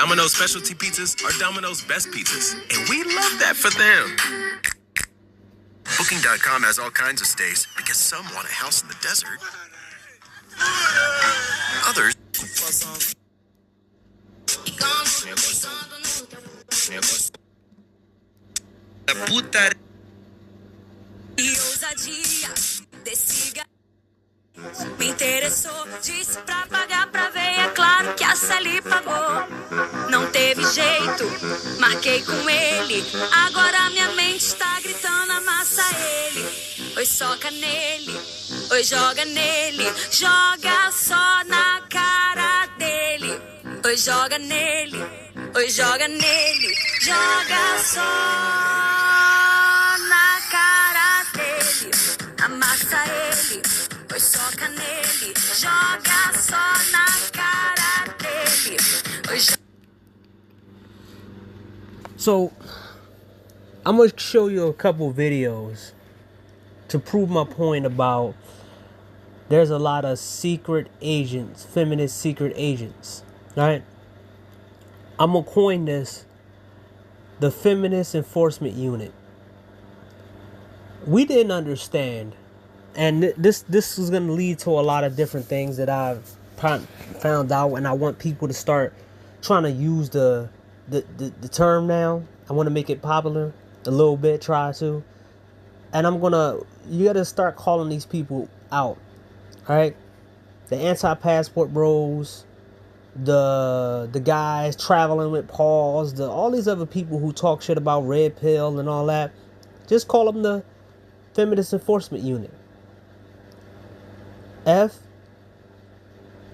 Domino's specialty pizzas are Domino's best pizzas, and we love that for them. Booking.com has all kinds of stays because some want a house in the desert. Others. Me interessou, disse pra pagar pra ver, é claro que a Sally pagou. Não teve jeito, marquei com ele. Agora minha mente está gritando, amassa ele. Oi, soca nele, oi, joga nele. Joga só na cara dele. Oi, joga nele, oi, joga nele. Joga só na cara dele. Amassa ele. Soca nele, joga só na cara dele. So, I'm going to show you a couple videos to prove my point about there's a lot of secret agents, feminist secret agents, right? I'm going to coin this the Feminist Enforcement Unit. We didn't understand. And this is going to lead to a lot of different things that I've found out, and I want people to start trying to use the term now. I want to make it popular a little bit, try to. And you got to start calling these people out, all right? The anti-passport bros, the guys traveling with Pauls, all these other people who talk shit about red pill and all that. Just call them the Feminist Enforcement Unit.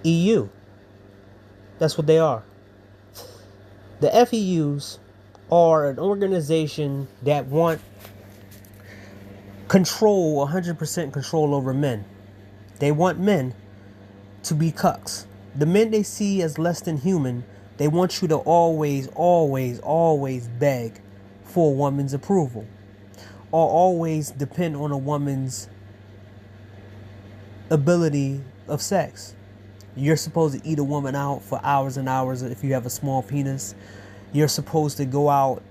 FEU. That's what they are. The FEUs are an organization that want control, 100% control over men. They want men to be cucks. The men they see as less than human, they want you to always, always, always beg for a woman's approval, or always depend on a woman's ability of sex. You're supposed to eat a woman out for hours and hours if you have a small penis. You're supposed to go out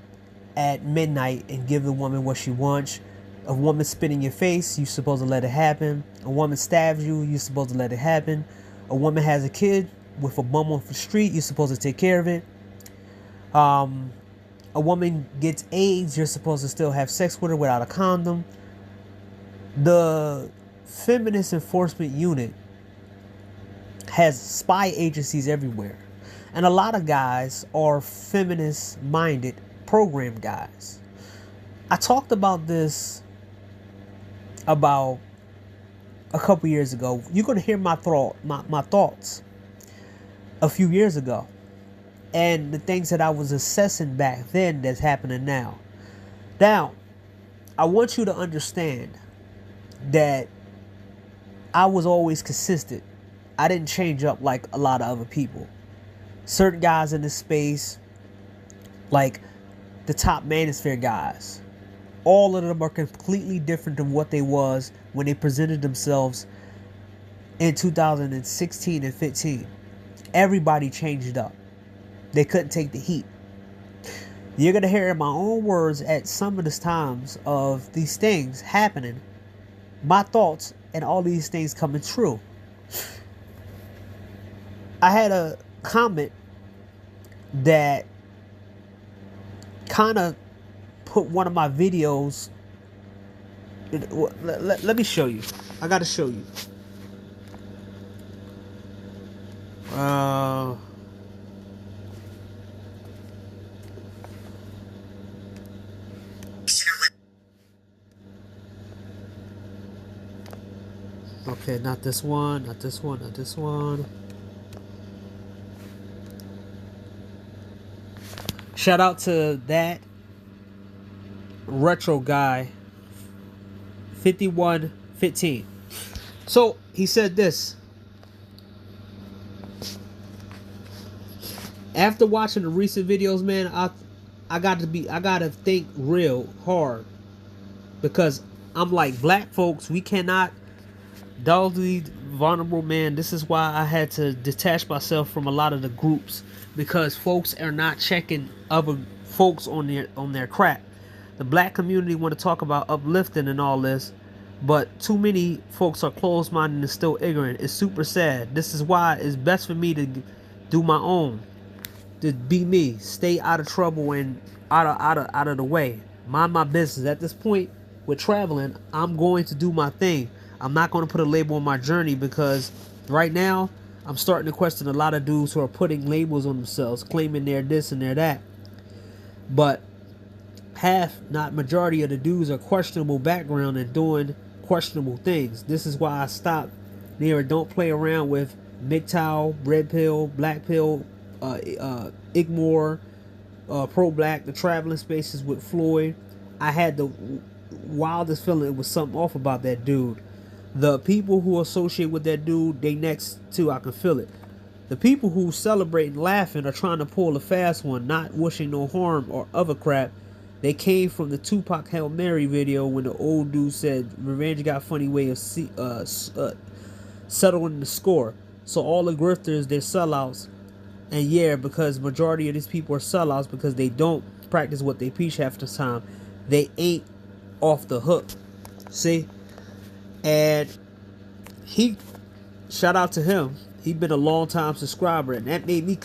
at midnight and give the woman what she wants. A woman spit in your face, you're supposed to let it happen. A woman stabs you, you're supposed to let it happen. A woman has a kid with a bum off the street, you're supposed to take care of it. A woman gets AIDS, you're supposed to still have sex with her without a condom. The Feminist Enforcement Unit has spy agencies everywhere, and a lot of guys are feminist minded program guys. I talked about this about a couple years ago. You're going to hear my thoughts a few years ago, and the things that I was assessing back then that's happening now. Now, I want you to understand that I was always consistent. I didn't change up like a lot of other people. Certain guys in this space, like the top manosphere guys, all of them are completely different than what they was when they presented themselves in 2016 and 15. Everybody changed up. They couldn't take the heat. You're going to hear in my own words at some of the times of these things happening, my thoughts and all these things coming true. I had a comment that kind of put one of my videos. Let me show you. I got to show you. Okay, not this one, not this one, not this one. Shout out to that retro guy, 5115. So he said this. After watching the recent videos, man, I gotta think real hard, because I'm like, black folks, we cannot dully vulnerable, man. This is why I had to detach myself from a lot of the groups, because folks are not checking other folks on their crap. The black community want to talk about uplifting and all this, but too many folks are closed-minded and still ignorant. It's super sad. This is why it's best for me to do my own, to be me, stay out of trouble and out of the way, mind my business. At this point with traveling, I'm going to do my thing. I'm not going to put a label on my journey, because right now I'm starting to question a lot of dudes who are putting labels on themselves, claiming they're this and they're that. But half, not majority of the dudes are questionable background and doing questionable things. This is why I stopped near don't play around with MGTOW, red pill, black pill, Igmore, pro-black, the traveling spaces with Floyd. I had the wildest feeling it was something off about that dude. The people who associate with that dude, they next to, I can feel it. The people who celebrate and laughing are trying to pull a fast one, not wishing no harm or other crap. They came from the Tupac Hail Mary video when the old dude said revenge got a funny way of settling the score. So all the grifters, they're sellouts. And yeah, because majority of these people are sellouts because they don't practice what they preach half the time. They ain't off the hook. See? And shout out to him. He been a long time subscriber, and that made me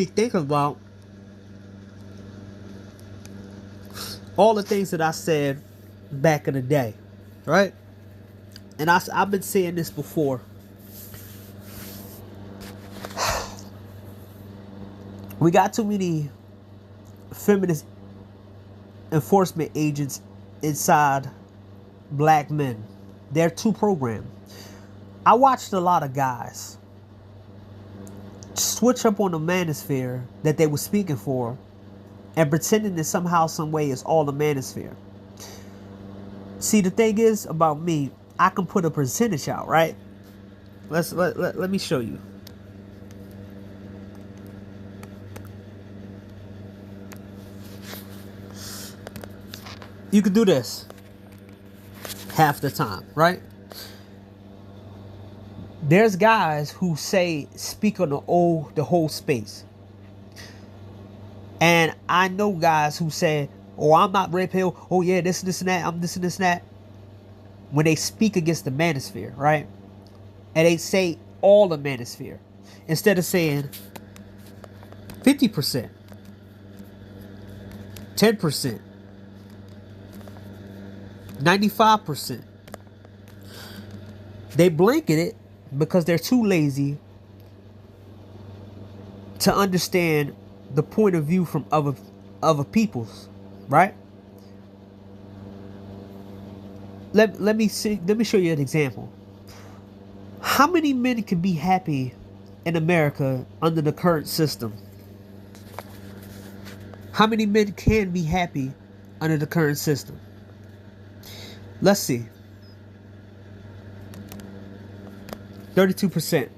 think about all the things that I said back in the day, right? And I've been saying this before. We got too many feminist enforcement agents inside black men. They're too programmed. I watched a lot of guys switch up on the manosphere that they were speaking for and pretending that somehow, some way, it's all the manosphere. See, the thing is about me, I can put a percentage out, right? Let me show you. You can do this half the time, right? There's guys who speak on the whole space. And I know guys who say, oh, I'm not red pill. Oh yeah, this and that. I'm this and that. When they speak against the manosphere, right? And they say all the manosphere. Instead of saying 50%, 10%, 95%. They blanket it because they're too lazy to understand the point of view from other people's, right? Let me show you an example. How many men can be happy in America under the current system? How many men can be happy under the current system? Let's see. 32%.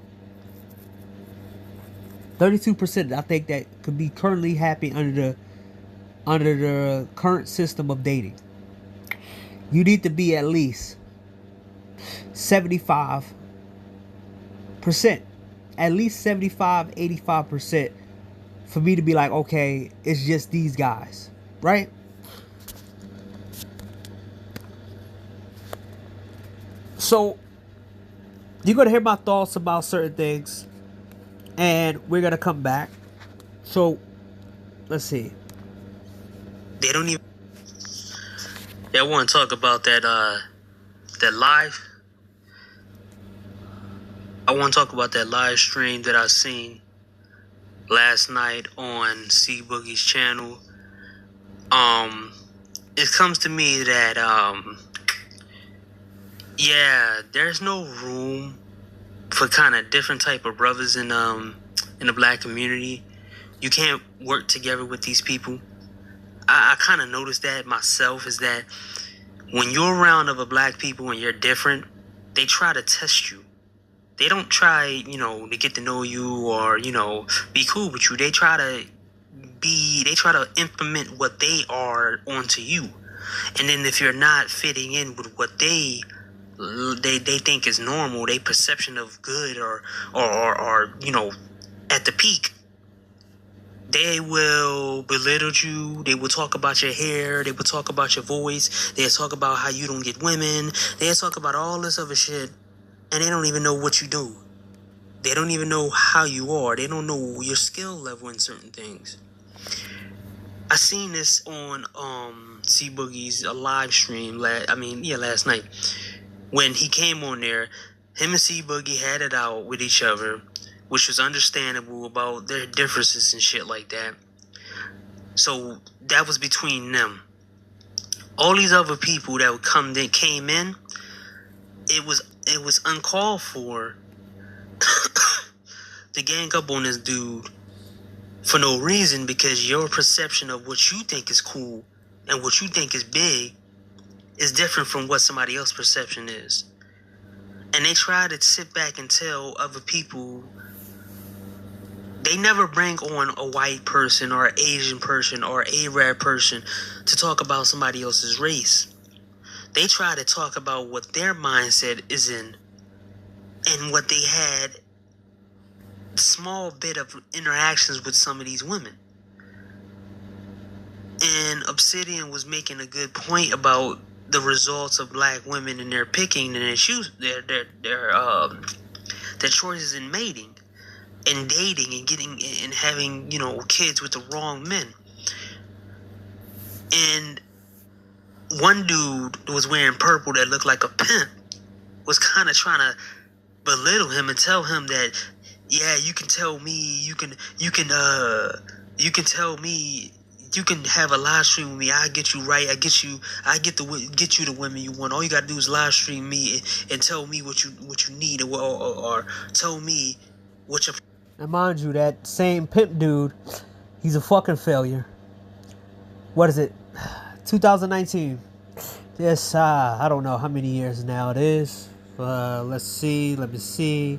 32%, I think, that could be currently happy under the current system of dating. You need to be at least 75%. At least 75, 85% for me to be like, okay, it's just these guys, right? So you're going to hear my thoughts about certain things, and we're going to come back. So let's see. They don't even... Yeah, I want to talk about that live. I want to talk about that live stream that I seen last night on C Boogie's channel. It comes to me that yeah, there's no room for kind of different type of brothers in the black community. You can't work together with these people. I kind of noticed that myself, is that when you're around other black people and you're different, they try to test you. They don't try, to get to know you or, be cool with you. They try to implement what they are onto you. And then if you're not fitting in with what they think is normal, their perception of good or at the peak, they will belittle you. They will talk about your hair. They will talk about your voice. They'll talk about how you don't get women. They'll talk about all this other shit, and they don't even know what you do. They don't even know how you are. They don't know your skill level in certain things. I seen this on C Boogie's live stream last night. When he came on there, him and C Boogie had it out with each other, which was understandable about their differences and shit like that. So that was between them. All these other people that came in, it was uncalled for to gang up on this dude for no reason, because your perception of what you think is cool and what you think is big is different from what somebody else's perception is. And they try to sit back and tell other people. They never bring on a white person or an Asian person or an Arab person to talk about somebody else's race. They try to talk about what their mindset is in and what they had small bit of interactions with some of these women. And Obsidian was making a good point about the results of black women and their picking and their choices in mating and dating and getting and having, kids with the wrong men. And one dude was wearing purple that looked like a pimp was kind of trying to belittle him and tell him that, yeah, you can tell me, you can tell me, you can have a live stream with me. I get you right. I get you the women you want. All you gotta do is live stream me and tell me what you need or tell me what your. And mind you, that same pimp dude, he's a fucking failure. What is it? 2019. Yes, I don't know how many years now it is. Let me see.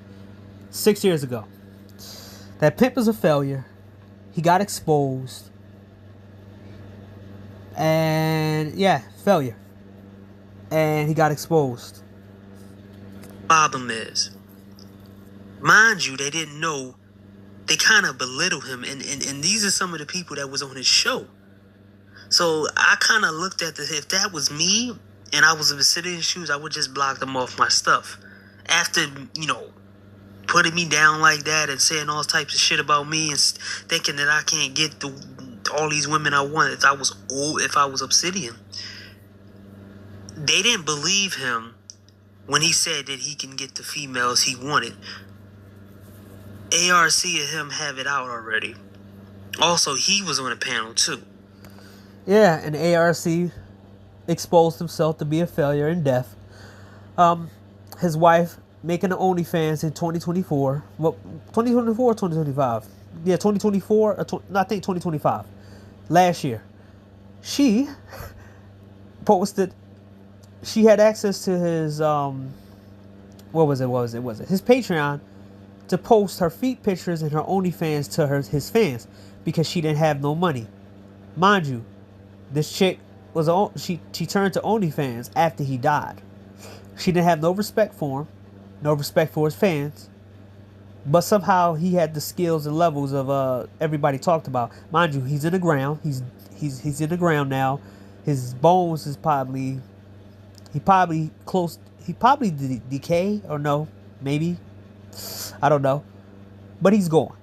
6 years ago. That pimp is a failure. He got exposed. And yeah, failure. And he got exposed. Problem is, mind you, they didn't know. They kind of belittle him, and these are some of the people that was on his show. So I kind of looked at this. If that was me and I was in the city shoes, I would just block them off my stuff. After, putting me down like that and saying all types of shit about me and thinking that I can't get all these women I want if I was Obsidian. They didn't believe him when he said that he can get the females he wanted. ARC and him have it out already. Also, he was on a panel too. Yeah, and ARC exposed himself to be a failure in death. His wife making the OnlyFans in 2024. Well, 2024 or 2025? Yeah, 2024. I think 2025. Last year. She posted. She had access to his what was it? His Patreon to post her feet pictures and her OnlyFans to his fans because she didn't have no money. Mind you, this chick she turned to OnlyFans after he died. She didn't have no respect for him, no respect for his fans, but somehow he had the skills and levels of everybody talked about. Mind you, he's in the ground. He's in the ground now. His bones is probably decay or no, maybe. I don't know. But he's gone.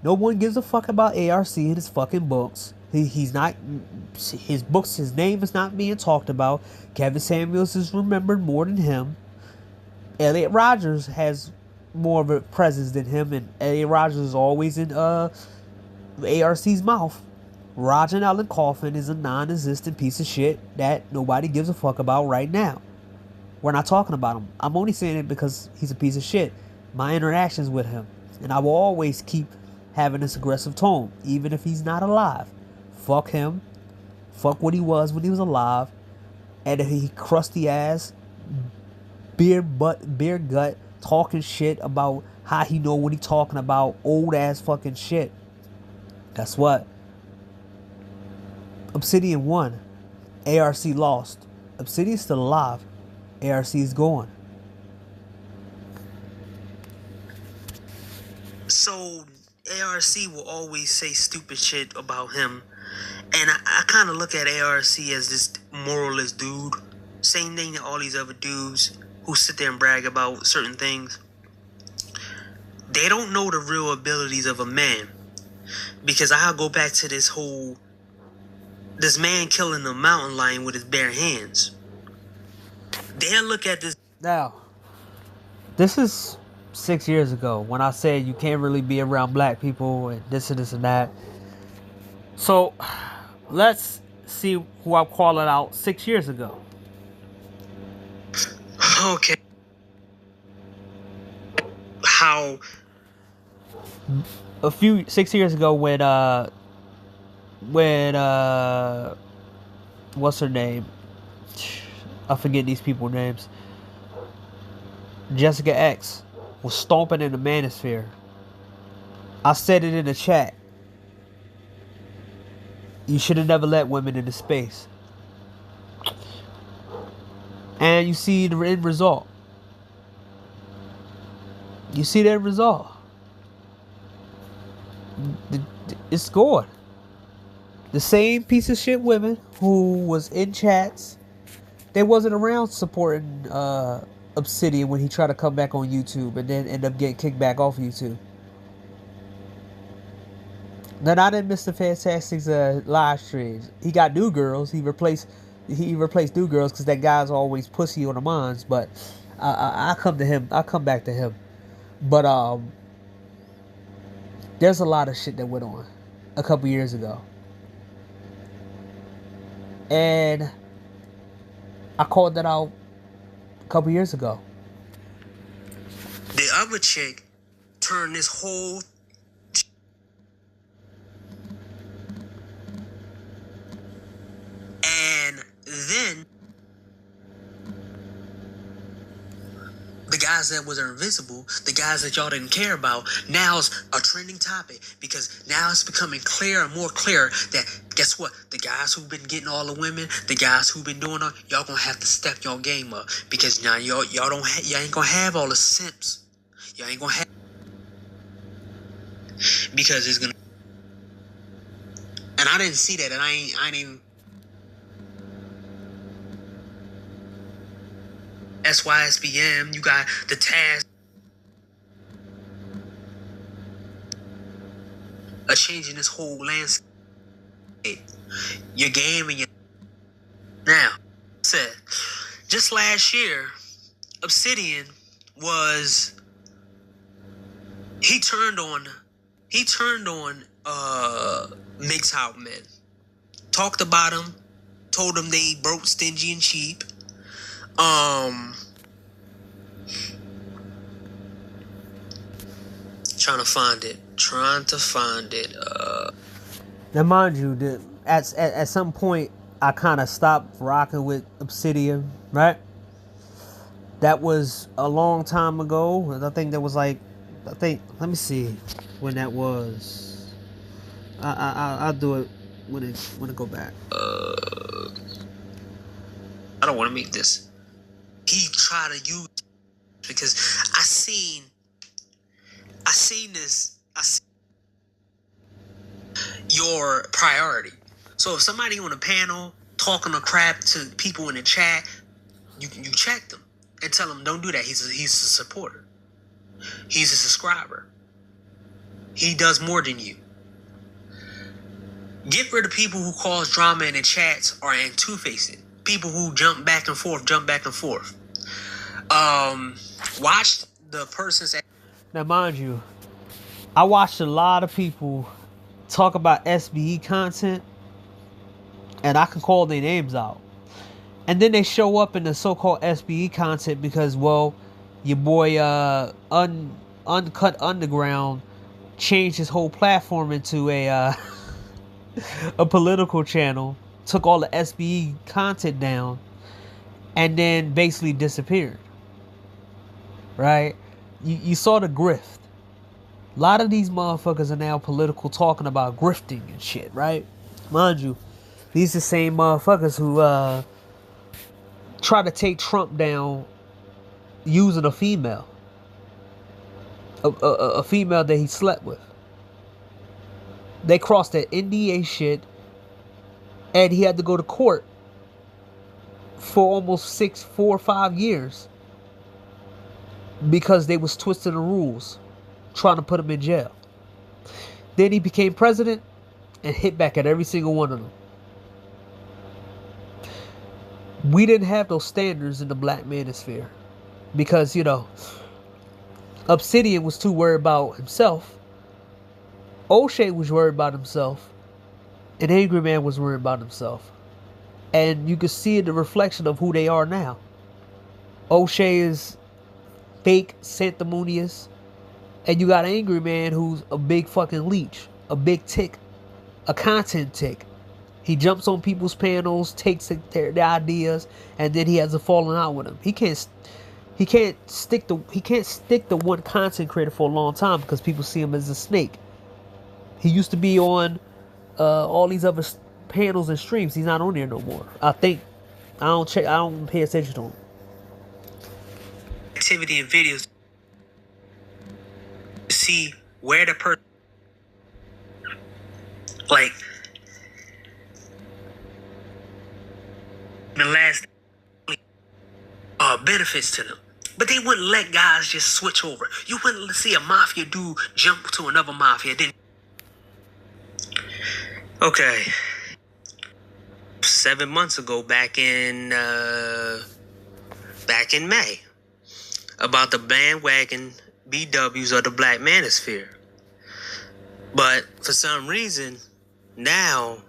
No one gives a fuck about ARC and his fucking books. He's not. His books, his name is not being talked about. Kevin Samuels is remembered more than him. Elliot Rodgers has more of a presence than him, and Elliot Rodgers is always in ARC's mouth. Roger Allen Coffin is a non-existent piece of shit that nobody gives a fuck about right now. We're not talking about him. I'm only saying it because he's a piece of shit. My interactions with him, and I will always keep having this aggressive tone, even if he's not alive. Fuck him. Fuck what he was when he was alive. And if he crusty ass, beer gut, talking shit about how he know what he talking about, old ass fucking shit. Guess what? Obsidian won. ARC lost. Obsidian's still alive. ARC is gone. So ARC will always say stupid shit about him. And I kind of look at ARC as this moralist dude. Same thing to all these other dudes who sit there and brag about certain things. They don't know the real abilities of a man. Because I'll go back to this man killing the mountain lion with his bare hands. They'll look at this. Now, this is 6 years ago when I said you can't really be around black people and this and this and that. So, let's see who I'm calling out 6 years ago. Okay. How? 6 years ago when what's her name? I forget these people's names. Jessica X was stomping in the manosphere. I said it in the chat. You should have never let women into space. And you see the end result. You see the end result. It's gone. The same piece of shit women who was in chats, they wasn't around supporting Obsidian when he tried to come back on YouTube and then end up getting kicked back off YouTube. Then I didn't miss the Fantastic's live streams. He got new girls. He replaced new girls because that guy's always pussy on the minds. But I come to him. I come back to him. But there's a lot of shit that went on a couple years ago, and I called that out a couple years ago. The other chick turned this whole and then the guys that was invisible, the guys that y'all didn't care about, now's a trending topic because now it's becoming clear and more clear that guess what? The guys who've been getting all the women, the guys who've been doing all, y'all gonna have to step your game up because now y'all ain't gonna have all the simps. Y'all ain't gonna have because it's gonna. And I didn't see that, and I ain't even. SYSBM, you got the task of changing this whole landscape. Your game and your now said just last year, Obsidian was he turned on MGTOW men, talked about them, told them they broke, stingy, and cheap. Trying to find it. Now, mind you, at some point, I kind of stopped rocking with Obsidian, right? That was a long time ago. And I think that was let me see when that was. I'll do it when it go back. I don't want to make this. He tried to use because I seen your priority. So if somebody on a panel talking a crap to people in the chat, you check them and tell them don't do that. He's a supporter. He's a subscriber. He does more than you. Get rid of people who cause drama in the chats or in two-facing. People who jump back and forth. Watch the person's. Now, mind you, I watched a lot of people talk about SBE content, and I can call their names out. And then they show up in the so-called SBE content because, well, your boy Uncut Underground changed his whole platform into a political channel, took all the SBE content down, and then basically disappeared. Right? You saw the grift. A lot of these motherfuckers are now political, talking about grifting and shit, right? Mind you, These the same motherfuckers who try to take Trump down using a female. A female that he slept with. They crossed that NDA shit, and he had to go to court for almost 4 or 5 years because they was twisting the rules, trying to put him in jail. Then he became president and hit back at every single one of them. We didn't have those standards in the black manosphere because, you know, Obsidian was too worried about himself. O'Shea was worried about himself. And Angry Man was worried about himself. And you can see the reflection of who they are now. O'Shea is fake, sanctimonious. And you got Angry Man who's a big fucking leech. A big tick. A content tick. He jumps on people's panels, takes their ideas, and then he has a falling out with them. He can't stick to one content creator for a long time because people see him as a snake. He used to be on all these other panels and streams. He's not on there no more. I don't pay attention to him. Activity and videos to see where the person, like, the last benefits to them. But they wouldn't let guys just switch over. You wouldn't see a mafia dude jump to another mafia. Then, okay, 7 months ago, back in May, about the bandwagon BWs of the black manosphere. But for some reason, now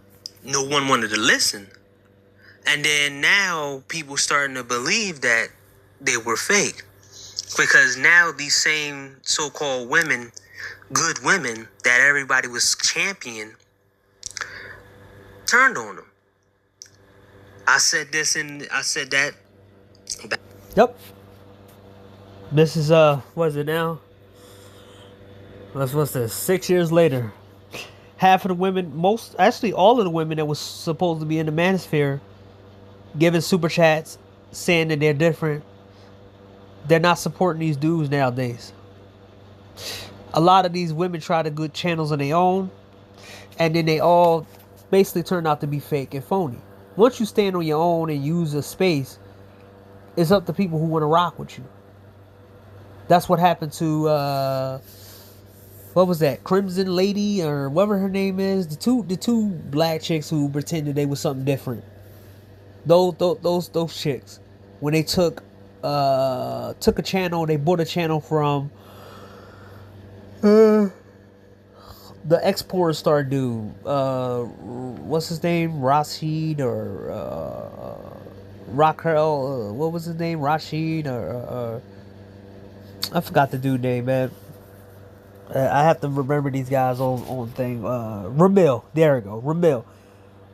no one wanted to listen. And then now people starting to believe that they were fake. Because now these same so-called women, good women that everybody was championing, turned on them. I said this and I said that. Yep. This is what is it now? What's this? 6 years later. Half of the women, all of the women that was supposed to be in the manosphere, giving super chats, saying that they're different. They're not supporting these dudes nowadays. A lot of these women try to good channels on their own, and then they all basically turn out to be fake and phony. Once you stand on your own and use a space, it's up to people who want to rock with you. That's what happened to what was that? Crimson Lady or whatever her name is. The two black chicks who pretended they was something different. Those chicks, when they took a channel, they bought a channel from the Explorer Star dude. What's his name? Rashid or Raquel? What was his name? Rashid or I forgot the dude name, man. I have to remember these guys on thing. Ramil. There we go. Ramil.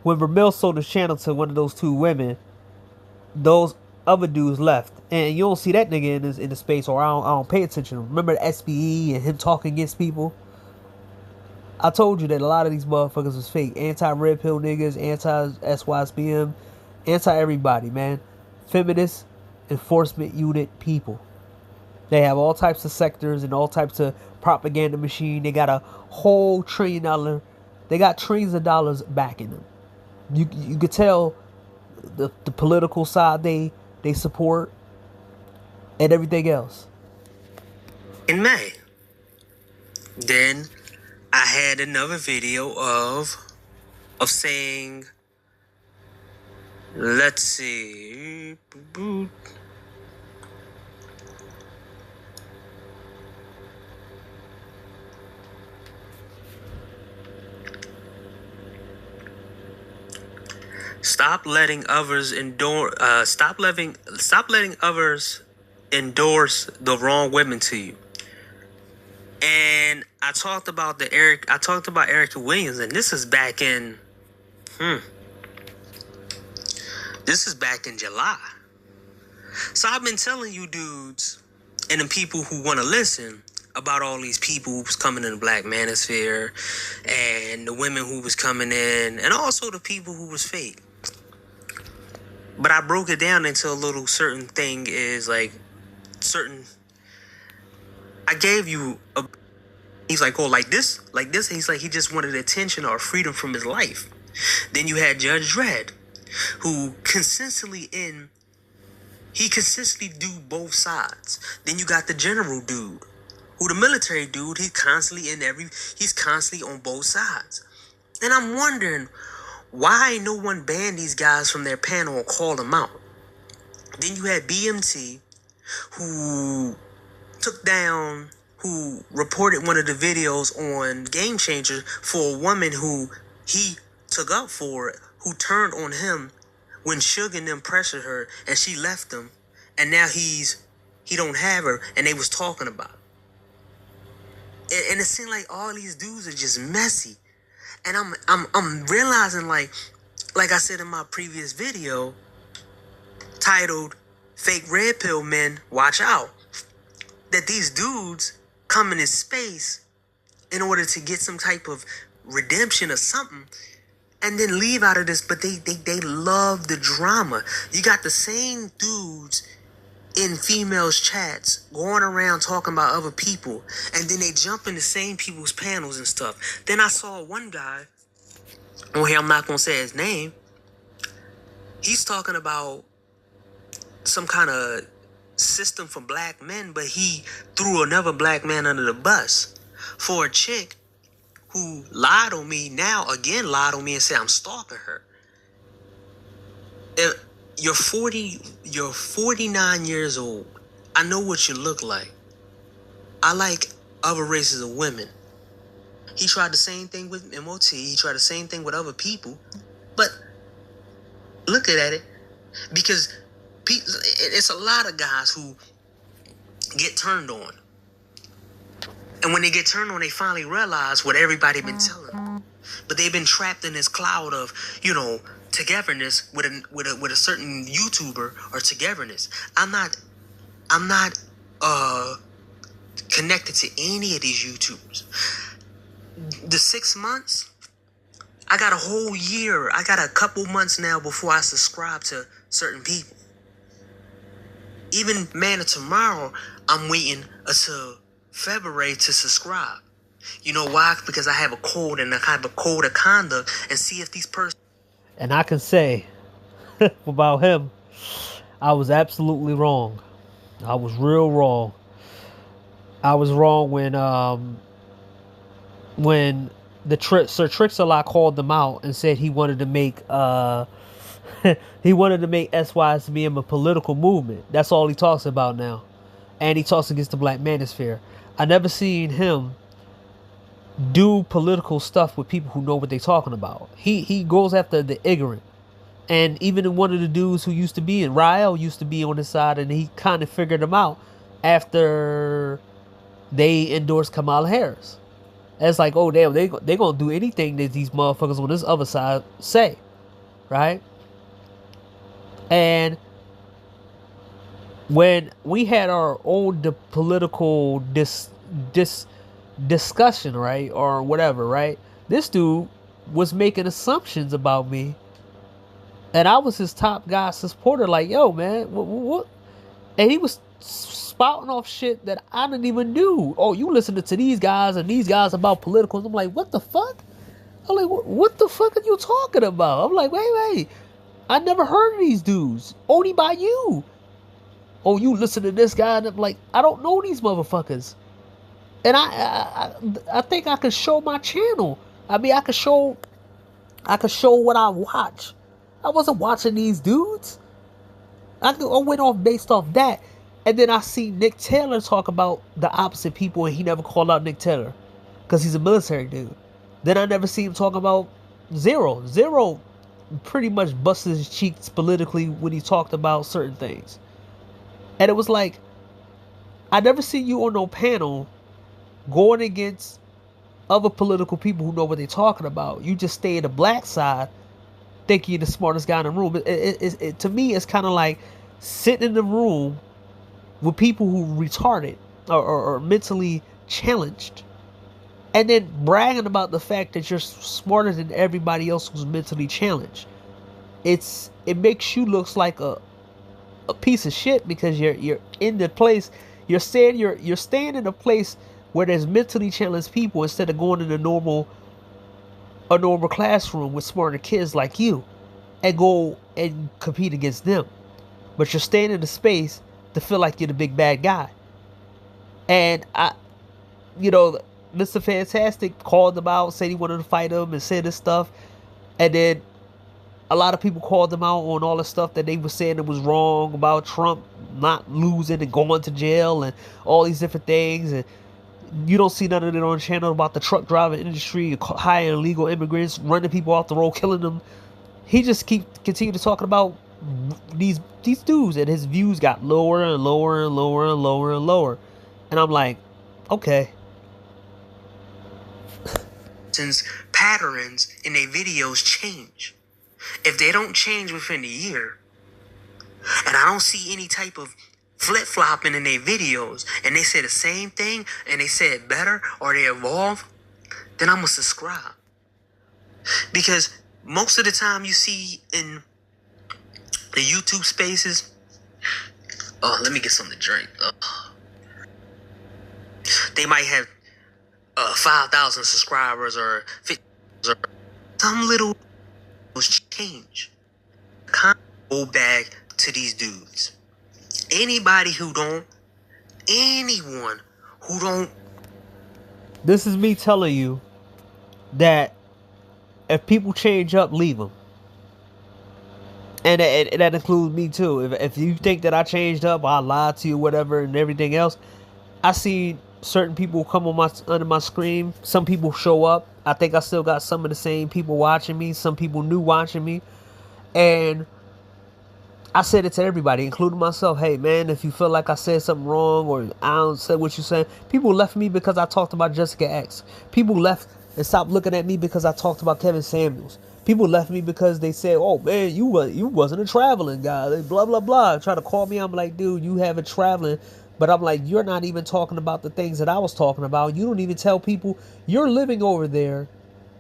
When Ramil sold his channel to one of those two women, those other dudes left. And you don't see that nigga in the space, or I don't pay attention. Remember the SBE and him talking against people? I told you that a lot of these motherfuckers was fake. Anti-red pill niggas, anti-SYSBM, anti-everybody, man. Feminist enforcement unit people. They have all types of sectors and all types of propaganda machine. They got a whole $1 trillion. They got trillions of dollars backing them. You could tell the political side they support and everything else. In May, then I had another video of saying, let's see, stop letting others endorse the wrong women to you. And I talked about Erica Williams, and this is back in July. So I've been telling you dudes and the people who want to listen, about all these people who was coming in the black manosphere, and the women who was coming in, and also the people who was fake. But I broke it down into a little certain thing is like certain. I gave you a. He's like, oh, like this. He's like, he just wanted attention or freedom from his life. Then you had Judge Dredd, who consistently do both sides. Then you got the general dude, who the military dude, he's constantly on both sides. And I'm wondering why no one banned these guys from their panel or called them out. Then you had BMT, who reported one of the videos on Game Changer for a woman who he took up for it, who turned on him when Suge and them pressured her and she left him, and now he don't have her, and they was talking about it. And it seemed like all these dudes are just messy. And I'm realizing, like I said in my previous video titled Fake Red Pill Men Watch Out, that these dudes come in this space in order to get some type of redemption or something, and then leave out of this. But they love the drama. You got the same dudes in females chats going around talking about other people, and then they jump in the same people's panels and stuff. Then I saw one guy on here, I'm not gonna say his name, he's talking about some kind of system for black men, but he threw another black man under the bus for a chick who lied on me and said I'm stalking her. If you're 49 years old. I know what you look like. I like other races of women. He tried the same thing with MOT. He tried the same thing with other people. But look at it, because it's a lot of guys who get turned on. And when they get turned on, they finally realize what everybody been telling them. But they've been trapped in this cloud of, togetherness with a certain YouTuber or togetherness. I'm not connected to any of these YouTubers. The 6 months, I got a whole year. I got a couple months now before I subscribe to certain people. Even Man of Tomorrow, I'm waiting until February to subscribe. You know why? Because I have a code, and I have a code of conduct, and see if these persons. And I can say about him, I was absolutely wrong. I was real wrong. I was wrong when Sir Trix-a-Lot called them out and said he wanted to make SYSBM a political movement. That's all he talks about now. And he talks against the black manosphere. I never seen him do political stuff with people who know what they're talking about. He goes after the ignorant. And even one of the dudes who used to be in Rael used to be on his side, and he kind of figured them out after they endorsed Kamala Harris. And it's like, oh damn, they gonna do anything that these motherfuckers on this other side say, right? And when we had our own political discussion, right, or whatever, right, this dude was making assumptions about me, and I was his top guy supporter. Like, yo, man, what? And he was spouting off shit that I didn't even do. Oh, you listening to these guys and these guys about politicals? I'm like, what the fuck? I'm like, what the fuck are you talking about? I'm like, wait, I never heard of these dudes. Only by you. Oh, you listen to this guy? And I'm like, I don't know these motherfuckers. And I think I could show my channel. I mean, I could show what I watch. I wasn't watching these dudes. I went off based off that. And then I see Nick Taylor talk about the opposite people, and he never called out Nick Taylor because he's a military dude. Then I never see him talk about Zero. Zero pretty much busted his cheeks politically when he talked about certain things. And it was like, I never see you on no panel going against other political people who know what they're talking about. You just stay in the black side thinking you're the smartest guy in the room. It to me, it's kind of like sitting in the room with people who retarded or mentally challenged, and then bragging about the fact that you're smarter than everybody else who's mentally challenged. It makes you look like a piece of shit, because you're in the place, you're staying in a place where there's mentally challenged people, instead of going in a normal classroom with smarter kids like you and go and compete against them. But you're staying in the space to feel like you're the big bad guy. And Mr. Fantastic called him out, said he wanted to fight him and said this stuff. And then a lot of people called him out on all the stuff that they were saying that was wrong about Trump not losing and going to jail and all these different things. And you don't see none of it on the channel about the truck driving industry, hiring illegal immigrants, running people off the road, killing them. He just continue to talking about these dudes, and his views got lower and lower and lower and lower and lower. And I'm like, okay. Since patterns in their videos change. If they don't change within a year, and I don't see any type of flip-flopping in their videos, and they say the same thing, and they say it better, or they evolve, then I'm going to subscribe. Because most of the time you see in the YouTube spaces, oh, let me get something to drink. They might have 5,000 subscribers or 50, or some little change. Go back to these dudes. Anyone who don't. This is me telling you that if people change up, leave them. And that includes me too. If you think that I changed up, I lied to you, whatever, and everything else. I see certain people come on under my screen. Some people show up. I think I still got some of the same people watching me. Some people new watching me. And I said it to everybody, including myself. Hey, man, if you feel like I said something wrong or I don't say what you're saying. People left me because I talked about Jessica X. People left and stopped looking at me because I talked about Kevin Samuels. People left me because they said, oh, man, you wasn't a traveling guy. They blah, blah, blah. Try to call me. I'm like, dude, you haven't traveling. But I'm like, you're not even talking about the things that I was talking about. You don't even tell people you're living over there.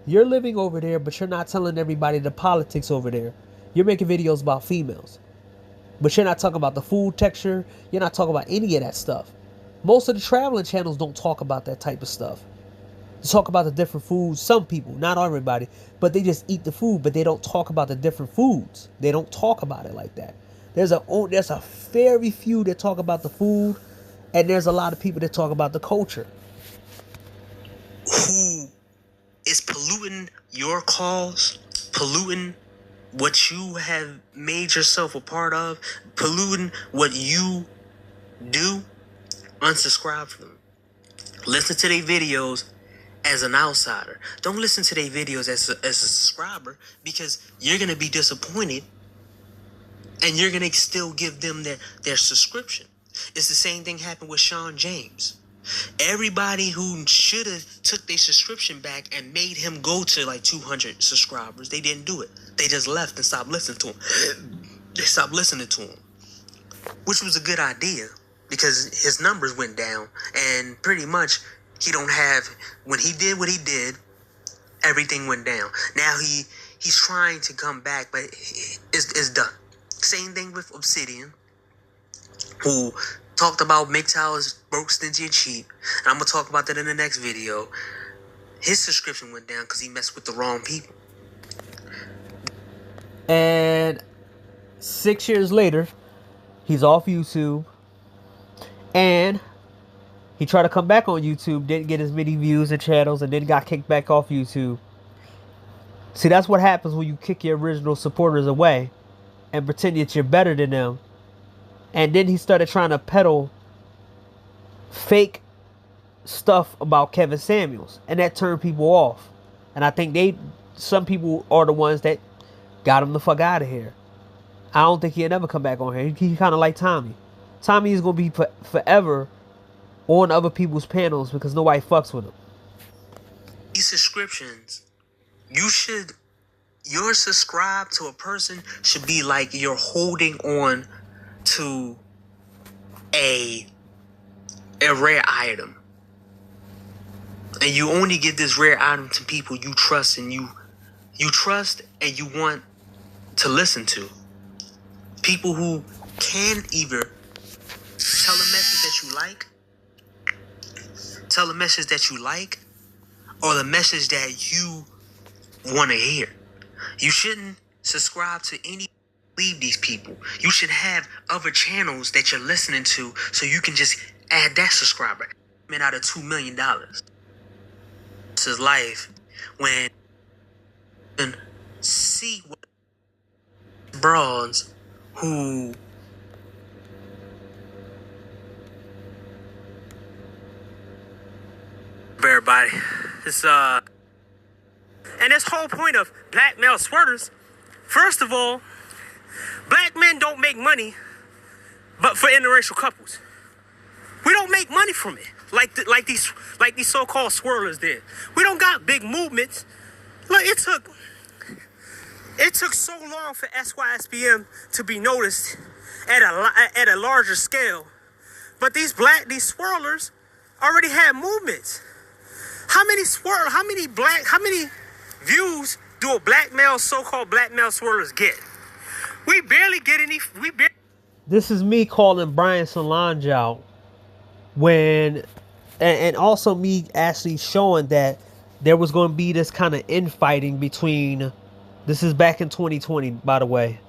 You're living over there, but you're not telling everybody the politics over there. You're making videos about females. But you're not talking about the food texture. You're not talking about any of that stuff. Most of the traveling channels don't talk about that type of stuff. They talk about the different foods. Some people, not everybody, but they just eat the food, but they don't talk about the different foods. They don't talk about it like that. There's a very few that talk about the food, and there's a lot of people that talk about the culture. Who is polluting your cause, polluting what you have made yourself a part of, polluting what you do? Unsubscribe from them. Listen to their videos as an outsider. Don't listen to their videos as a subscriber, because you're going to be disappointed. And you're going to still give them their subscription. It's the same thing happened with Sean James. Everybody who should have took their subscription back and made him go to like 200 subscribers, they didn't do it. They just left and stopped listening to him. They stopped listening to him. Which was a good idea, because his numbers went down. And pretty much when he did what he did, everything went down. Now he's trying to come back, but it's done. Same thing with Obsidian, who talked about MGTOW's broke, stingy, and cheap. And I'm going to talk about that in the next video. His subscription went down because he messed with the wrong people. And 6 years later, he's off YouTube. And he tried to come back on YouTube, didn't get as many views and channels, and then got kicked back off YouTube. See, that's what happens when you kick your original supporters away and pretend that you're better than them. And then he started trying to peddle fake stuff about Kevin Samuels, and that turned people off. And I think some people are the ones that got him the fuck out of here. I don't think he'll never come back on here. He kind of like Tommy. Tommy is going to be forever on other people's panels because nobody fucks with him. These subscriptions, your subscribe to a person should be like you're holding on to a rare item. And you only give this rare item to people you trust and you trust and you want to listen to. People who can either tell a message that you like, or the message that you want to hear. You shouldn't subscribe to any leave these people. You should have other channels that you're listening to so you can just add that subscriber. Out of $2 million. This is life when you can see what bronze who everybody. It's and this whole point of black male sweaters, first of all, black men don't make money but for interracial couples. We don't make money from it like these so-called swirlers did. We don't got big movements. Look, it took so long for SYSBM to be noticed at a larger scale. But these swirlers already had movements. How many views do so-called black male swirlers get? We barely get any. This is me calling Brian Solange out and also me actually showing that there was going to be this kind of infighting between. This is back in 2020, by the way.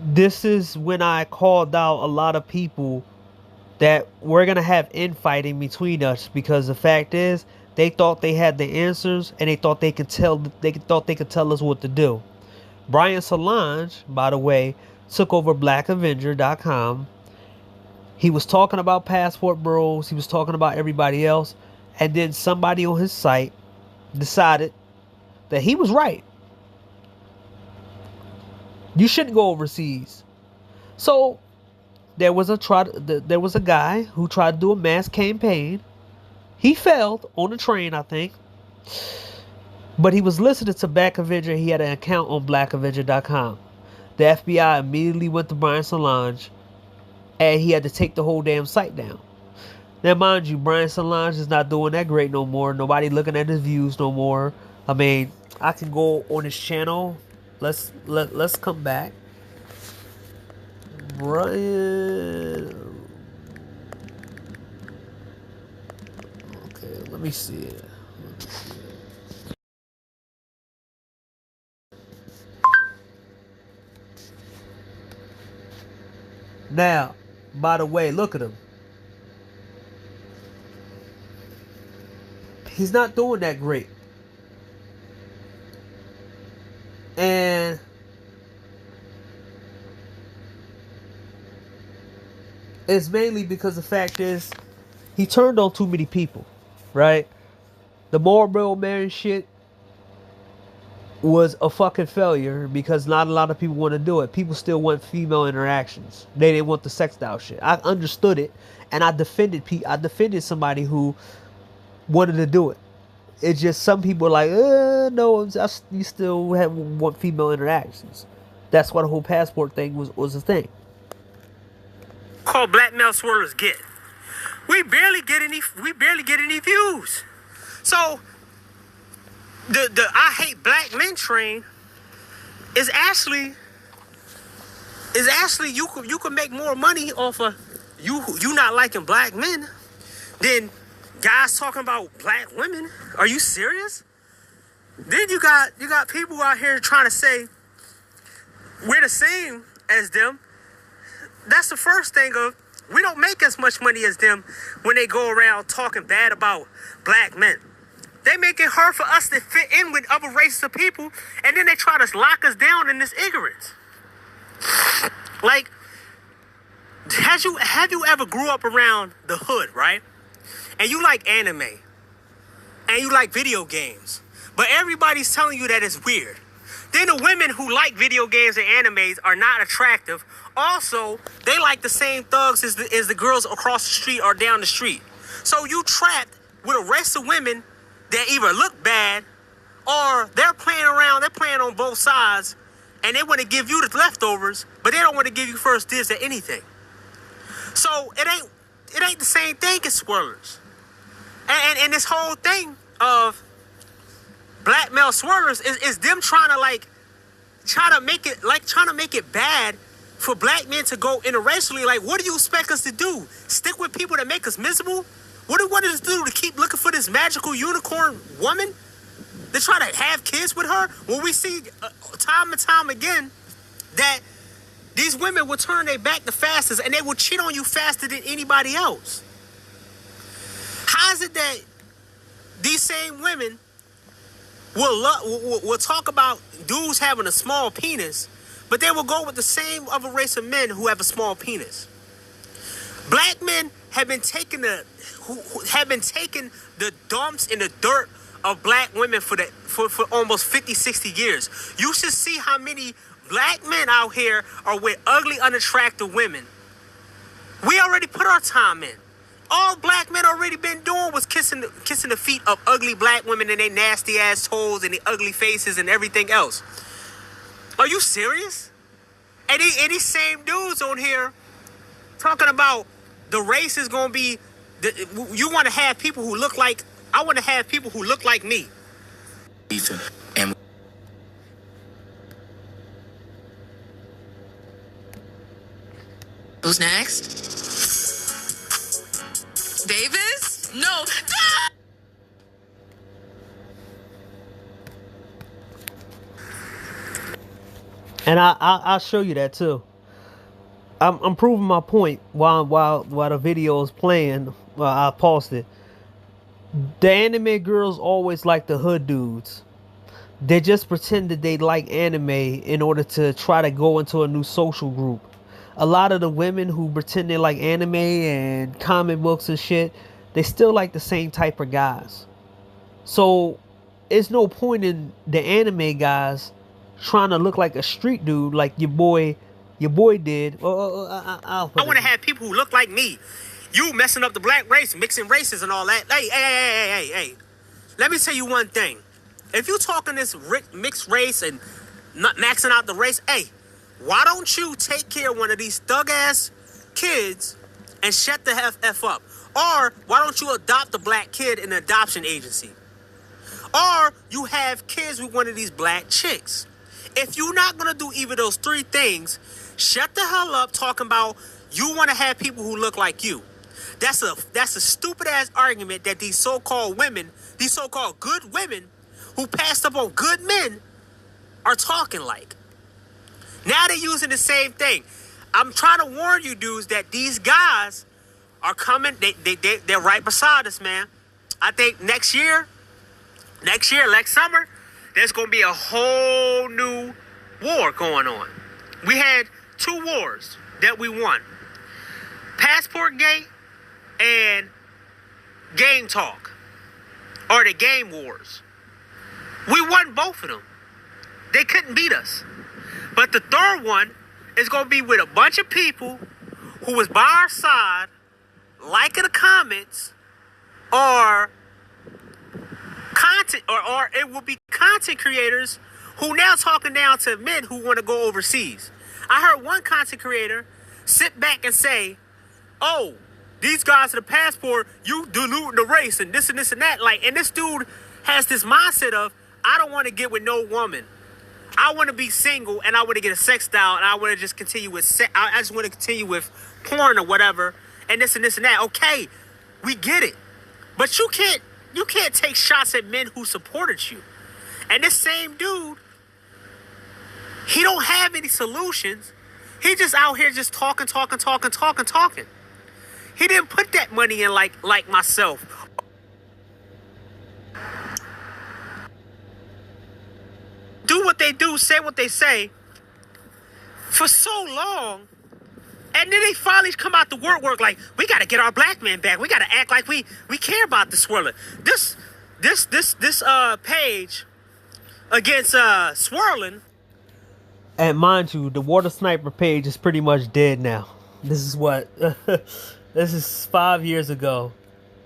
This is when I called out a lot of people that we're going to have infighting between us, because the fact is they thought they had the answers and they thought they could tell us what to do. Brian Solange, by the way, took over blackavenger.com. He was talking about passport bros, he was talking about everybody else, and then somebody on his site decided that he was right. You shouldn't go overseas. So there was a guy who tried to do a mass campaign. He failed on the train, I think. But he was listening to Black Avenger. He had an account on blackavenger.com. The FBI immediately went to Brian Solange, and he had to take the whole damn site down. Now, mind you, Brian Solange is not doing that great no more. Nobody looking at his views no more. I mean, I can go on his channel. Let's come back. Brian. Okay, let me see it. Now, by the way, look at him. He's not doing that great. And it's mainly because the fact is he turned on too many people, right? The Marlboro Man shit was a fucking failure because not a lot of people want to do it. People still want female interactions. They didn't want the sex doll shit. I understood it, and I defended somebody who wanted to do it. It's just some people are like, no, you still want female interactions. That's why the whole passport thing was a thing. Called black male swirlers get. We barely get any views. So the I hate black men train is actually you can make more money off of you not liking black men than guys talking about black women. Are you serious? Then you got people out here trying to say we're the same as them. That's the first thing of we don't make as much money as them when they go around talking bad about black men. They make it hard for us to fit in with other races of people, and then they try to lock us down in this ignorance. Like, have you ever grew up around the hood, right? And you like anime, and you like video games, but everybody's telling you that it's weird. Then the women who like video games and animes are not attractive. Also, they like the same thugs as the girls across the street or down the street. So you trapped with a race of women that either look bad or they're playing on both sides, and they want to give you the leftovers, but they don't want to give you first dibs at anything. So it ain't the same thing as swirlers. And this whole thing of black male swirlers is them trying to make it bad for black men to go interracially. Like, what do you expect us to do? Stick with people that make us miserable? What do you want us to do, to keep looking for this magical unicorn woman? To try to have kids with her? When we see time and time again that these women will turn their back the fastest and they will cheat on you faster than anybody else. How is it that these same women will talk about dudes having a small penis, but they will go with the same other race of men who have a small penis? Black men have been taking the dumps in the dirt of black women for almost 50, 60 years. You should see how many black men out here are with ugly, unattractive women. We already put our time in. All black men already been doing was kissing the feet of ugly black women and their nasty ass holes and their ugly faces and everything else. Are you serious? And these same dudes on here talking about the race is gonna be. You want to have people who look like. I want to have people who look like me. And who's next? Davis? No. And I'll show you that too. I'm proving my point while the video is playing. I paused it. The anime girls always like the hood dudes. They just pretend that they like anime in order to try to go into a new social group. A lot of the women who pretend they like anime and comic books and shit, they still like the same type of guys. So it's no point in the anime guys trying to look like a street dude like your boy did. I want to have people who look like me. You messing up the black race, mixing races and all that. Hey. Let me tell you one thing. If you talking this mixed race and not maxing out the race, hey, why don't you take care of one of these thug-ass kids and shut the F up? Or why don't you adopt a black kid in an adoption agency? Or you have kids with one of these black chicks. If you're not going to do either of those three things, shut the hell up talking about you want to have people who look like you. That's a stupid-ass argument that these so-called women, these so-called good women who passed up on good men are talking like. Now they're using the same thing. I'm trying to warn you dudes that these guys are coming. They're right beside us, man. I think next summer, there's going to be a whole new war going on. We had 2 wars that we won. Passport Gate and Game Talk, or the Game Wars. We won both of them. They couldn't beat us. But the third one is going to be with a bunch of people who was by our side, liking the comments, or content, or it will be content creators who now talking down to men who want to go overseas. I heard one content creator sit back and say, "Oh, these guys are the passport, you diluting the race and this and that." Like, and this dude has this mindset of, I don't want to get with no woman. I want to be single and I want to get a sex doll and I want to just continue with I just want to continue with porn or whatever and this and that. Okay, we get it. But you can't take shots at men who supported you. And this same dude, he don't have any solutions. He just out here just talking. He didn't put that money in like myself. Do what they do, say what they say for so long, and then they finally come out to work like, we got to get our black man back. We got to act like we care about the swirler. This page against swirling. And mind you, the Water Sniper page is pretty much dead now. This is what this is 5 years ago.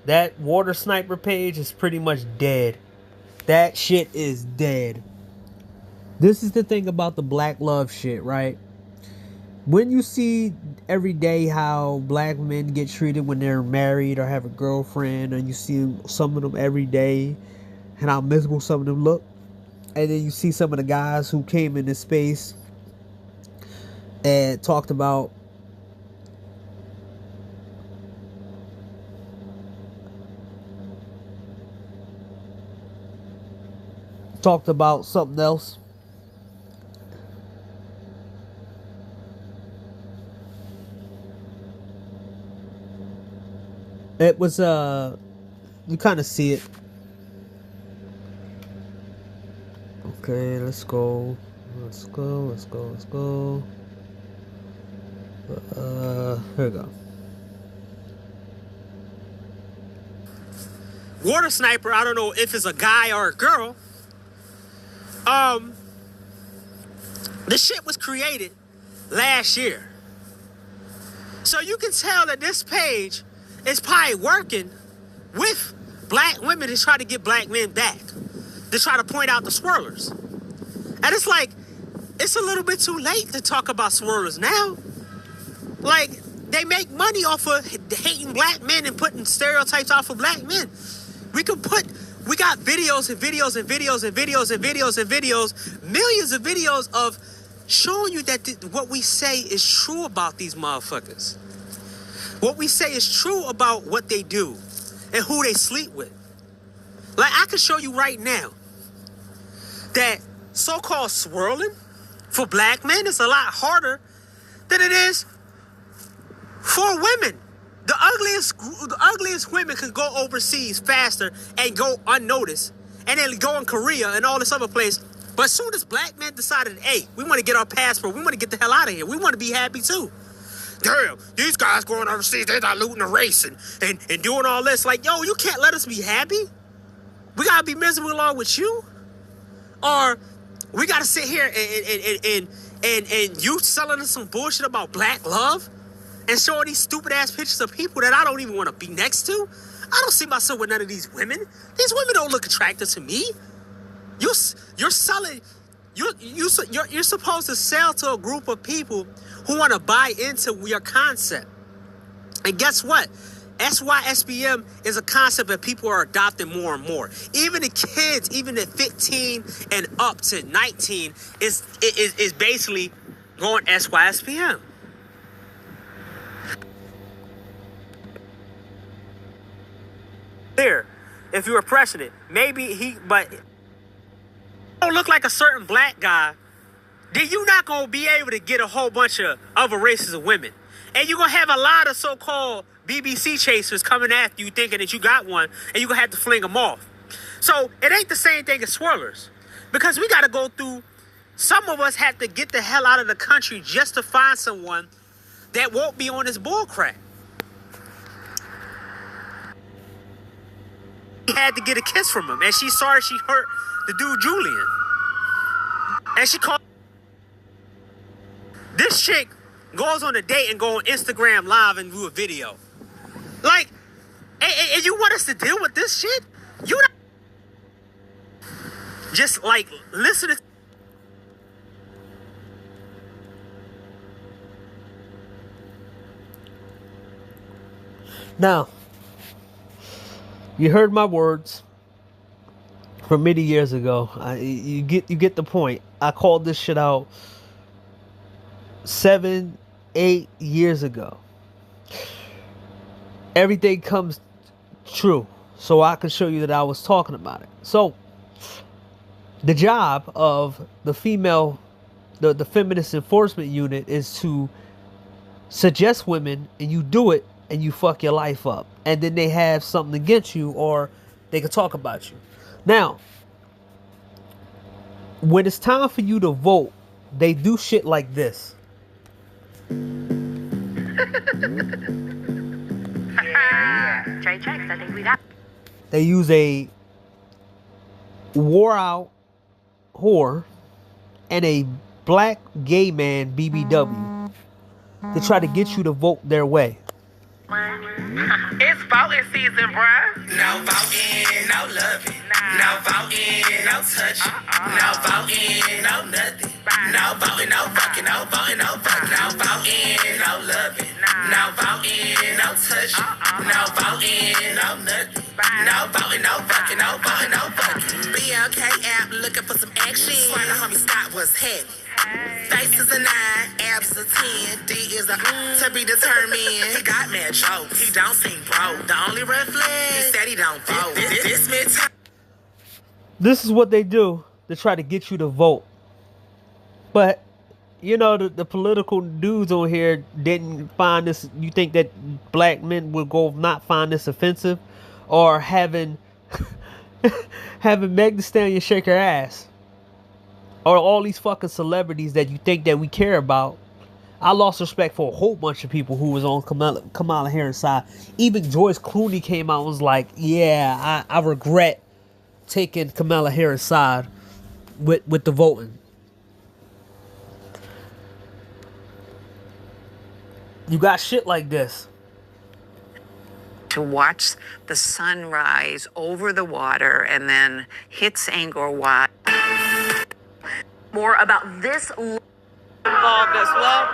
That Water Sniper page is pretty much dead. That shit is dead. This is the thing about the black love shit, right? When you see every day how black men get treated when they're married or have a girlfriend, and you see some of them every day and how miserable some of them look. And then you see some of the guys who came in this space and talked about something else. It was you kind of see it. Okay, let's go. Here we go. Water sniper, I don't know if it's a guy or a girl. This shit was created last year. So you can tell that this page is probably working with black women to try to get black men back. To try to point out the swirlers. And it's like, it's a little bit too late to talk about swirlers now. Like, they make money off of hating black men and putting stereotypes off of black men. We got videos and videos and videos and videos and videos and videos, millions of videos of showing you that what we say is true about these motherfuckers. What we say is true about what they do and who they sleep with. Like, I can show you right now that so-called swirling for black men is a lot harder than it is for women. The ugliest women can go overseas faster and go unnoticed, and then go in Korea and all this other place. But as soon as black men decided, hey, we want to get our passport, we want to get the hell out of here, we want to be happy too. Damn, these guys going overseas, they're diluting the race and doing all this. Like, yo, you can't let us be happy. We gotta be miserable along with you, or we gotta sit here and you selling us some bullshit about black love and showing these stupid ass pictures of people that I don't even want to be next to. I don't see myself with none of these women. These women don't look attractive to me. You're selling. You're supposed to sell to a group of people who want to buy into your concept. And guess what? That's why SBM is a concept that people are adopting more and more. Even the kids, even at 15 and up to 19, is basically going SYSPM. Here, if you were pressing it, maybe but don't look like a certain black guy, then you're not gonna be able to get a whole bunch of other races of women, and you're gonna have a lot of so-called BBC chasers coming after you thinking that you got one, and you're gonna have to fling them off. So it ain't the same thing as swirlers, because we gotta go through. Some of us have to get the hell out of the country just to find someone that won't be on this bullcrap. She had to get a kiss from him, and she's sorry she hurt the dude Julian. And she called. This chick goes on a date and go on Instagram Live and do a video. Like, and you want us to deal with this shit? You not just like listen to. Now, you heard my words from many years ago. You get the point. I called this shit out 7-8 years ago. Everything comes true, so I can show you that I was talking about it. So, the job of the the feminist enforcement unit is to suggest women, and you do it, and you fuck your life up. And then they have something against you, or they can talk about you. Now, when it's time for you to vote, they do shit like this. Trey checks, I think we got. They use a wore out whore and a black gay man BBW to try to get you to vote their way. It's voting season, bruh. No voting, no loving. No voting, no touching. No voting, no nothing. No voting, no fucking, no voting, no fucking, no voting, no loving, no voting, no touching, no voting, no nothing, no voting, no fucking, no voting, no fucking. BLK app looking for some action. Swear the homie Scott was heavy. Face is a 9, abs is a 10, D is a to be determined. He got mad jokes, he don't seem broke. The only red flag, he said he don't vote. This is what they do to try to get you to vote. But, you know, the political dudes on here didn't find this. You think that black men would go not find this offensive? Or having Meg Thee Stallion shake her ass? Or all these fucking celebrities that you think that we care about. I lost respect for a whole bunch of people who was on Kamala Harris' side. Even George Clooney came out and was like, yeah, I regret taking Kamala Harris' side with the voting. You got shit like this. To watch the sun rise over the water and then hits Angkor Wat. More about this Involved as well.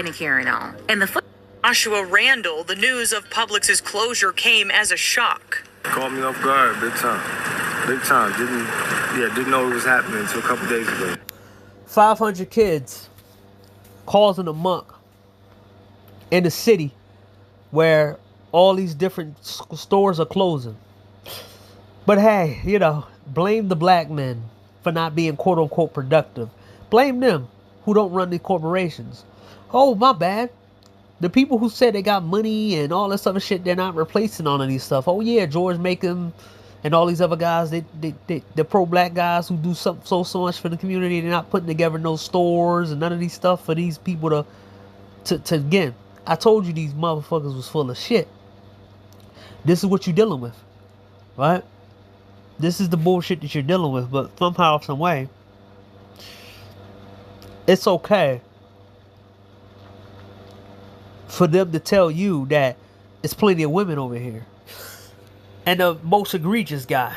and carrying on. And the Joshua Randall, the news of Publix's closure came as a shock. Caught me off guard, big time. Big time. Didn't know it was happening until a couple days ago. 500 kids causing a muck in the city where all these different stores are closing. But hey, you know, blame the black men for not being quote unquote productive. Blame them who don't run the corporations. Oh, my bad. The people who said they got money and all this other shit, they're not replacing all of these stuff. Oh yeah, George Macon and all these other guys, the pro-black guys who do so much for the community. They're not putting together no stores and none of these stuff for these people to again. I told you these motherfuckers was full of shit. This is what you're dealing with, right? This is the bullshit that you're dealing with. But somehow, some way, it's okay for them to tell you that it's plenty of women over here. And the most egregious guy.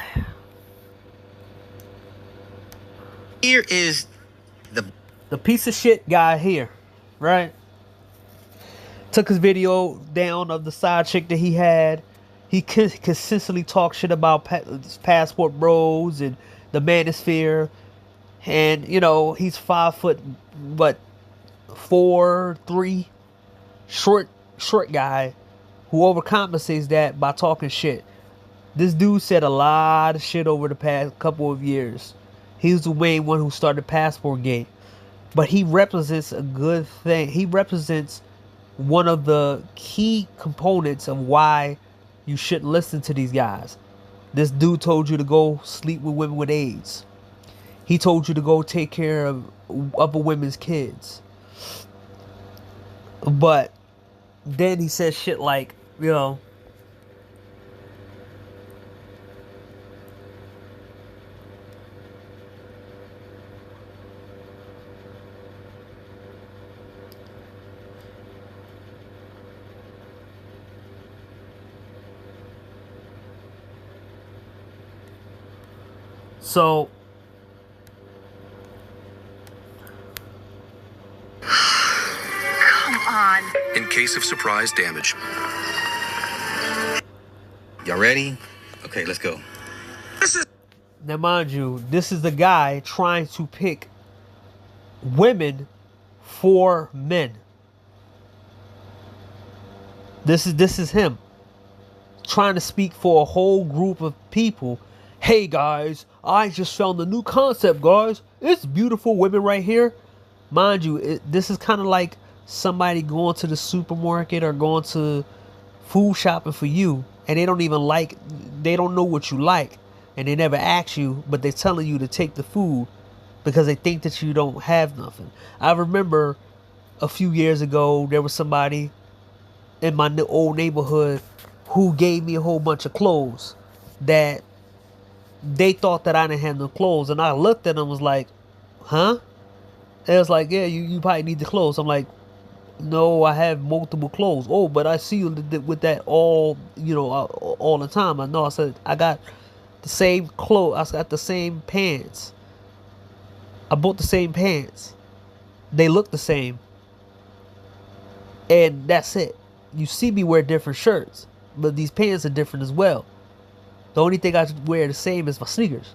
Here is the piece of shit guy here, right? Took his video down of the side chick that he had. He consistently talked shit about passport bros and the manosphere. And, you know, he's 5 foot, 4'3", short guy who overcompensates that by talking shit. This dude said a lot of shit over the past couple of years. He was the main one who started Passportgate. But he represents a good thing. He represents one of the key components of why you shouldn't listen to these guys. This dude told you to go sleep with women with AIDS. He told you to go take care of other women's kids. But then he said shit like, you know, so come on. In case of surprise damage. y'all ready? Okay, let's go. Now mind you, this is the guy trying to pick women for men. This is him trying to speak for a whole group of people. Hey guys, I just found a new concept, guys. It's beautiful women right here. Mind you, this is kind of like somebody going to the supermarket or going to food shopping for you, and they don't know what you like, and they never ask you, but they're telling you to take the food because they think that you don't have nothing. I remember a few years ago, there was somebody in my old neighborhood who gave me a whole bunch of clothes that they thought that I didn't have no clothes, and I looked at them and was like, huh? And it was like, yeah, you probably need the clothes. I'm like, no, I have multiple clothes. Oh, but I see you with that all the time. I know. I said, I got The same clothes. I got the same pants. I bought the same pants. They look the same. And that's it. You see me wear different shirts, but these pants are different as well. The only thing I wear the same is my sneakers.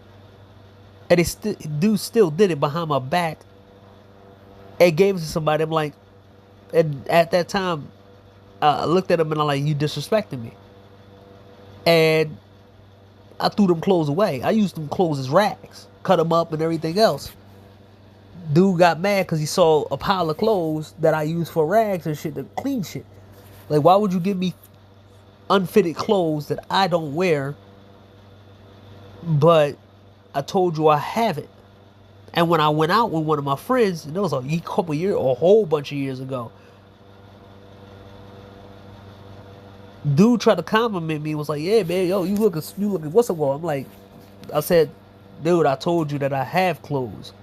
And dude still did it behind my back and gave it to somebody. I'm like, and at that time, I looked at him and I'm like, you disrespecting me. And I threw them clothes away. I used them clothes as rags, cut them up and everything else. Dude got mad because he saw a pile of clothes that I used for rags and shit to clean shit. Like, why would you give me unfitted clothes that I don't wear, but I told you I have it? And when I went out with one of my friends, and that was a whole bunch of years ago, dude tried to compliment me and was like, yeah, man, yo, you looking, what's up, bro? I'm like, I said, dude, I told you that I have clothes.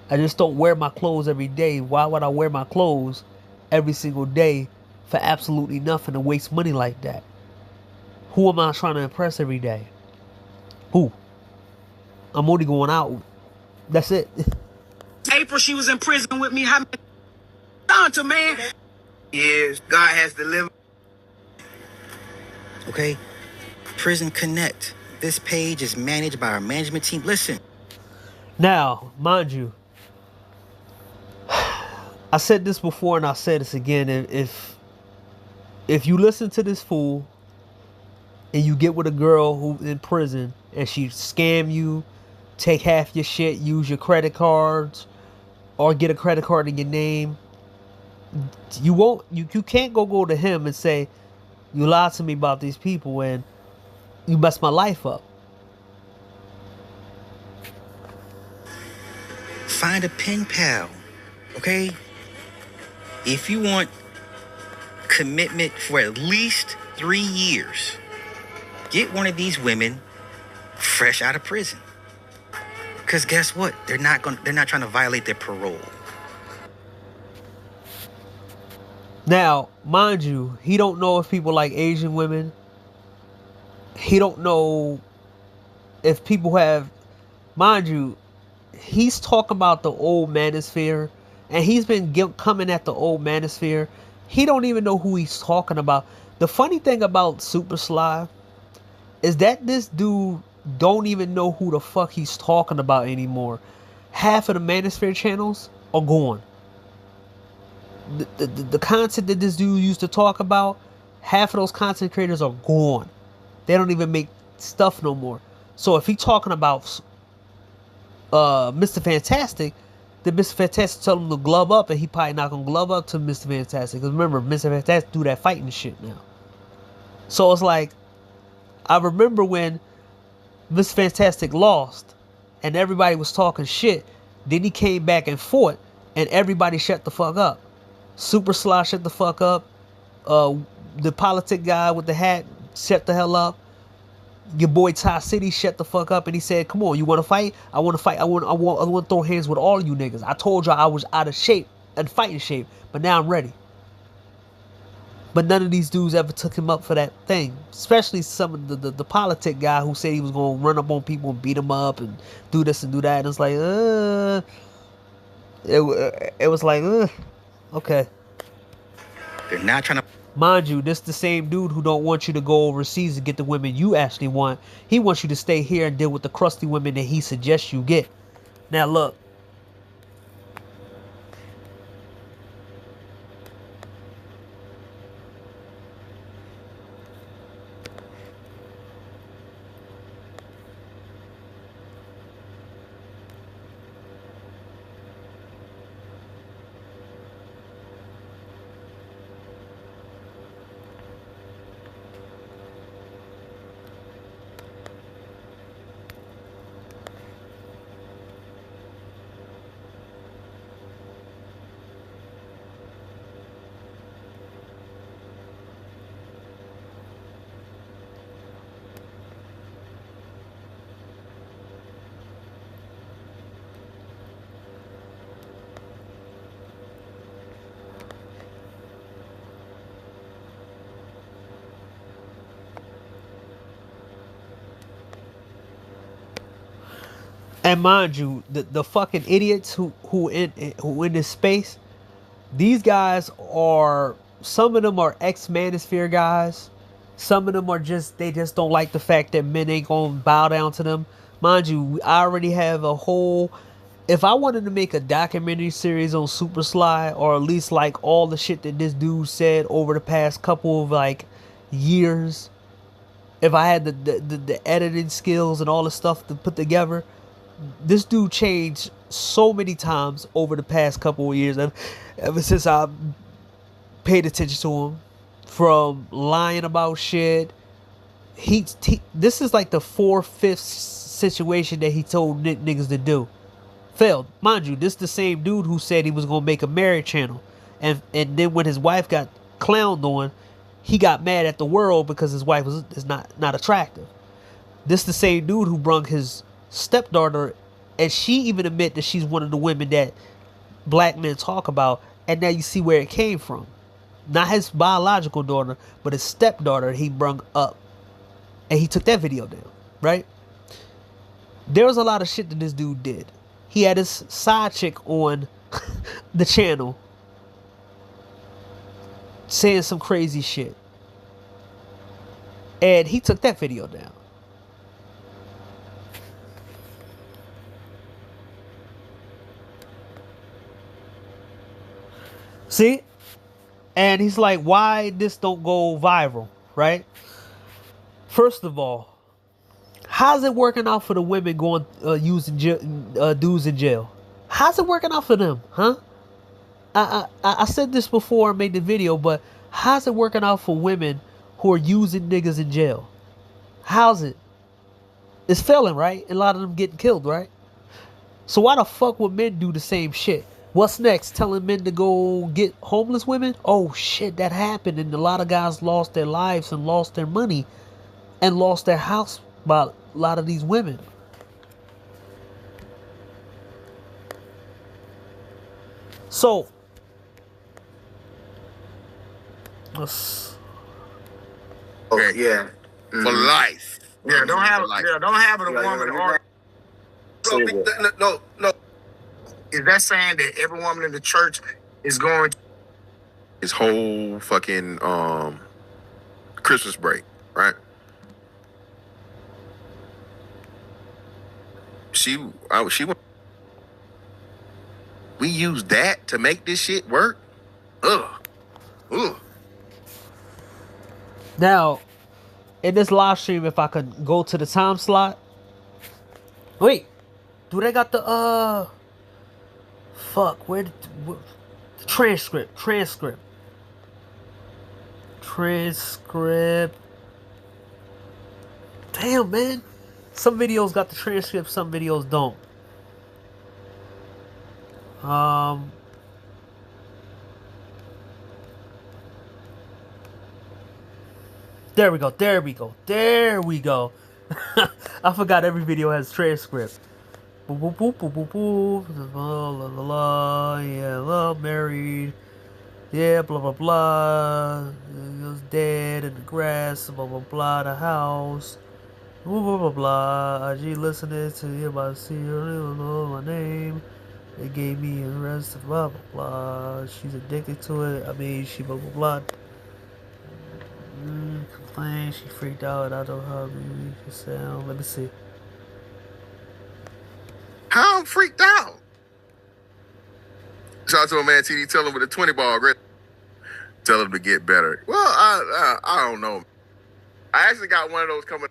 I just don't wear my clothes every day. Why would I wear my clothes every single day for absolutely nothing and waste money like that? Who am I trying to impress every day? Who? I'm only going out. That's it. April, she was in prison with me. How many times, man? Yes, God has delivered. Okay? Prison Connect. This page is managed by our management team. Listen. Now, mind you, I said this before and I'll say this again. If you listen to this fool and you get with a girl who in prison and she scam you, take half your shit, use your credit cards, or get a credit card in your name, you can't go to him and say, you lied to me about these people and you messed my life up. Find a pen pal, okay? If you want commitment for at least 3 years, get one of these women fresh out of prison. Because guess what? They're not trying to violate their parole. Now, mind you, he don't know if people like Asian women. He don't know if people have, mind you, he's talking about the old manosphere, and he's been coming at the old manosphere. He don't even know who he's talking about. The funny thing about Super Sly is that this dude don't even know who the fuck he's talking about anymore. Half of the manosphere channels are gone. The content that this dude used to talk about, half of those content creators are gone. They don't even make stuff no more. So if he's talking about Mr. Fantastic, then Mr. Fantastic tell him to glove up, and he probably not gonna glove up to Mr. Fantastic. Because remember, Mr. Fantastic do that fighting shit now. So it's like, I remember when Mr. Fantastic lost and everybody was talking shit. Then he came back and fought, and everybody shut the fuck up. Super Sly shut the fuck up. The politic guy with the hat shut the hell up. Your boy Ty City shut the fuck up, and he said, come on, you want to fight? I want to fight. I want to throw hands with all you niggas. I told y'all I was out of shape and fighting shape, but now I'm ready. But none of these dudes ever took him up for that thing. Especially some of the politic guy who said he was going to run up on people and beat them up and do this and do that. And it's like, it was like, okay. They're not trying to... Mind you, this the same dude who don't want you to go overseas to get the women you actually want. He wants you to stay here and deal with the crusty women that he suggests you get. Now look. And mind you, the fucking idiots who in this space, these guys are, some of them are ex-manosphere guys. Some of them are they just don't like the fact that men ain't gonna bow down to them. Mind you, I already have a whole, if I wanted to make a documentary series on Super Sly, or at least like all the shit that this dude said over the past couple of like years, if I had the editing skills and all the stuff to put together, this dude changed so many times over the past couple of years. Ever since I paid attention to him, from lying about shit, this is like the 4/5 situation that he told niggas to do. Failed. Mind you, this is the same dude who said he was gonna make a marriage channel, and then when his wife got clowned on, he got mad at the world because his wife is not attractive. This the same dude who brung his stepdaughter, and she even admit that she's one of the women that black men talk about, and now you see where it came from. Not his biological daughter, but his stepdaughter he brung up, and he took that video down, right? There was a lot of shit that this dude did. He had his side chick on the channel saying some crazy shit, and he took that video down. See? And he's like, why this don't go viral, right? First of all, how's it working out for the women going using dudes in jail? How's it working out for them, huh? I said this before I made the video, but how's it working out for women who are using niggas in jail? How's it? It's failing, right? A lot of them getting killed, right? So why the fuck would men do the same shit? What's next? Telling men to go get homeless women? Oh shit, that happened, and a lot of guys lost their lives and lost their money and lost their house by a lot of these women. So Yeah. For life. Yeah, don't have it a woman or no. Is that saying that every woman in the church is going to His whole fucking Christmas break, right? We use that to make this shit work? Ugh. now in this live stream, if I could go to the time slot. Wait, do they got the fuck, where transcript. Damn, man. Some videos got the transcript, some videos don't. There we go. I forgot every video has transcript. Boop, boop, boop, boop, boop, boop. La, la, la, la. Yeah, love, married. Yeah, blah, blah, blah. He was dead in the grass. Blah, blah, blah. The house. Blah, blah, blah, blah. IG listening to him. I see her. I don't know my name. They gave me a rest. Blah, blah, blah. She's addicted to it. I mean, she blah, blah, blah. Complain. She freaked out. I don't know how to sound. Let me see. How I'm freaked out. Shout out to my man TD. Tell him with a 20 ball. Tell him to get better. Well, I don't know. I actually got one of those coming.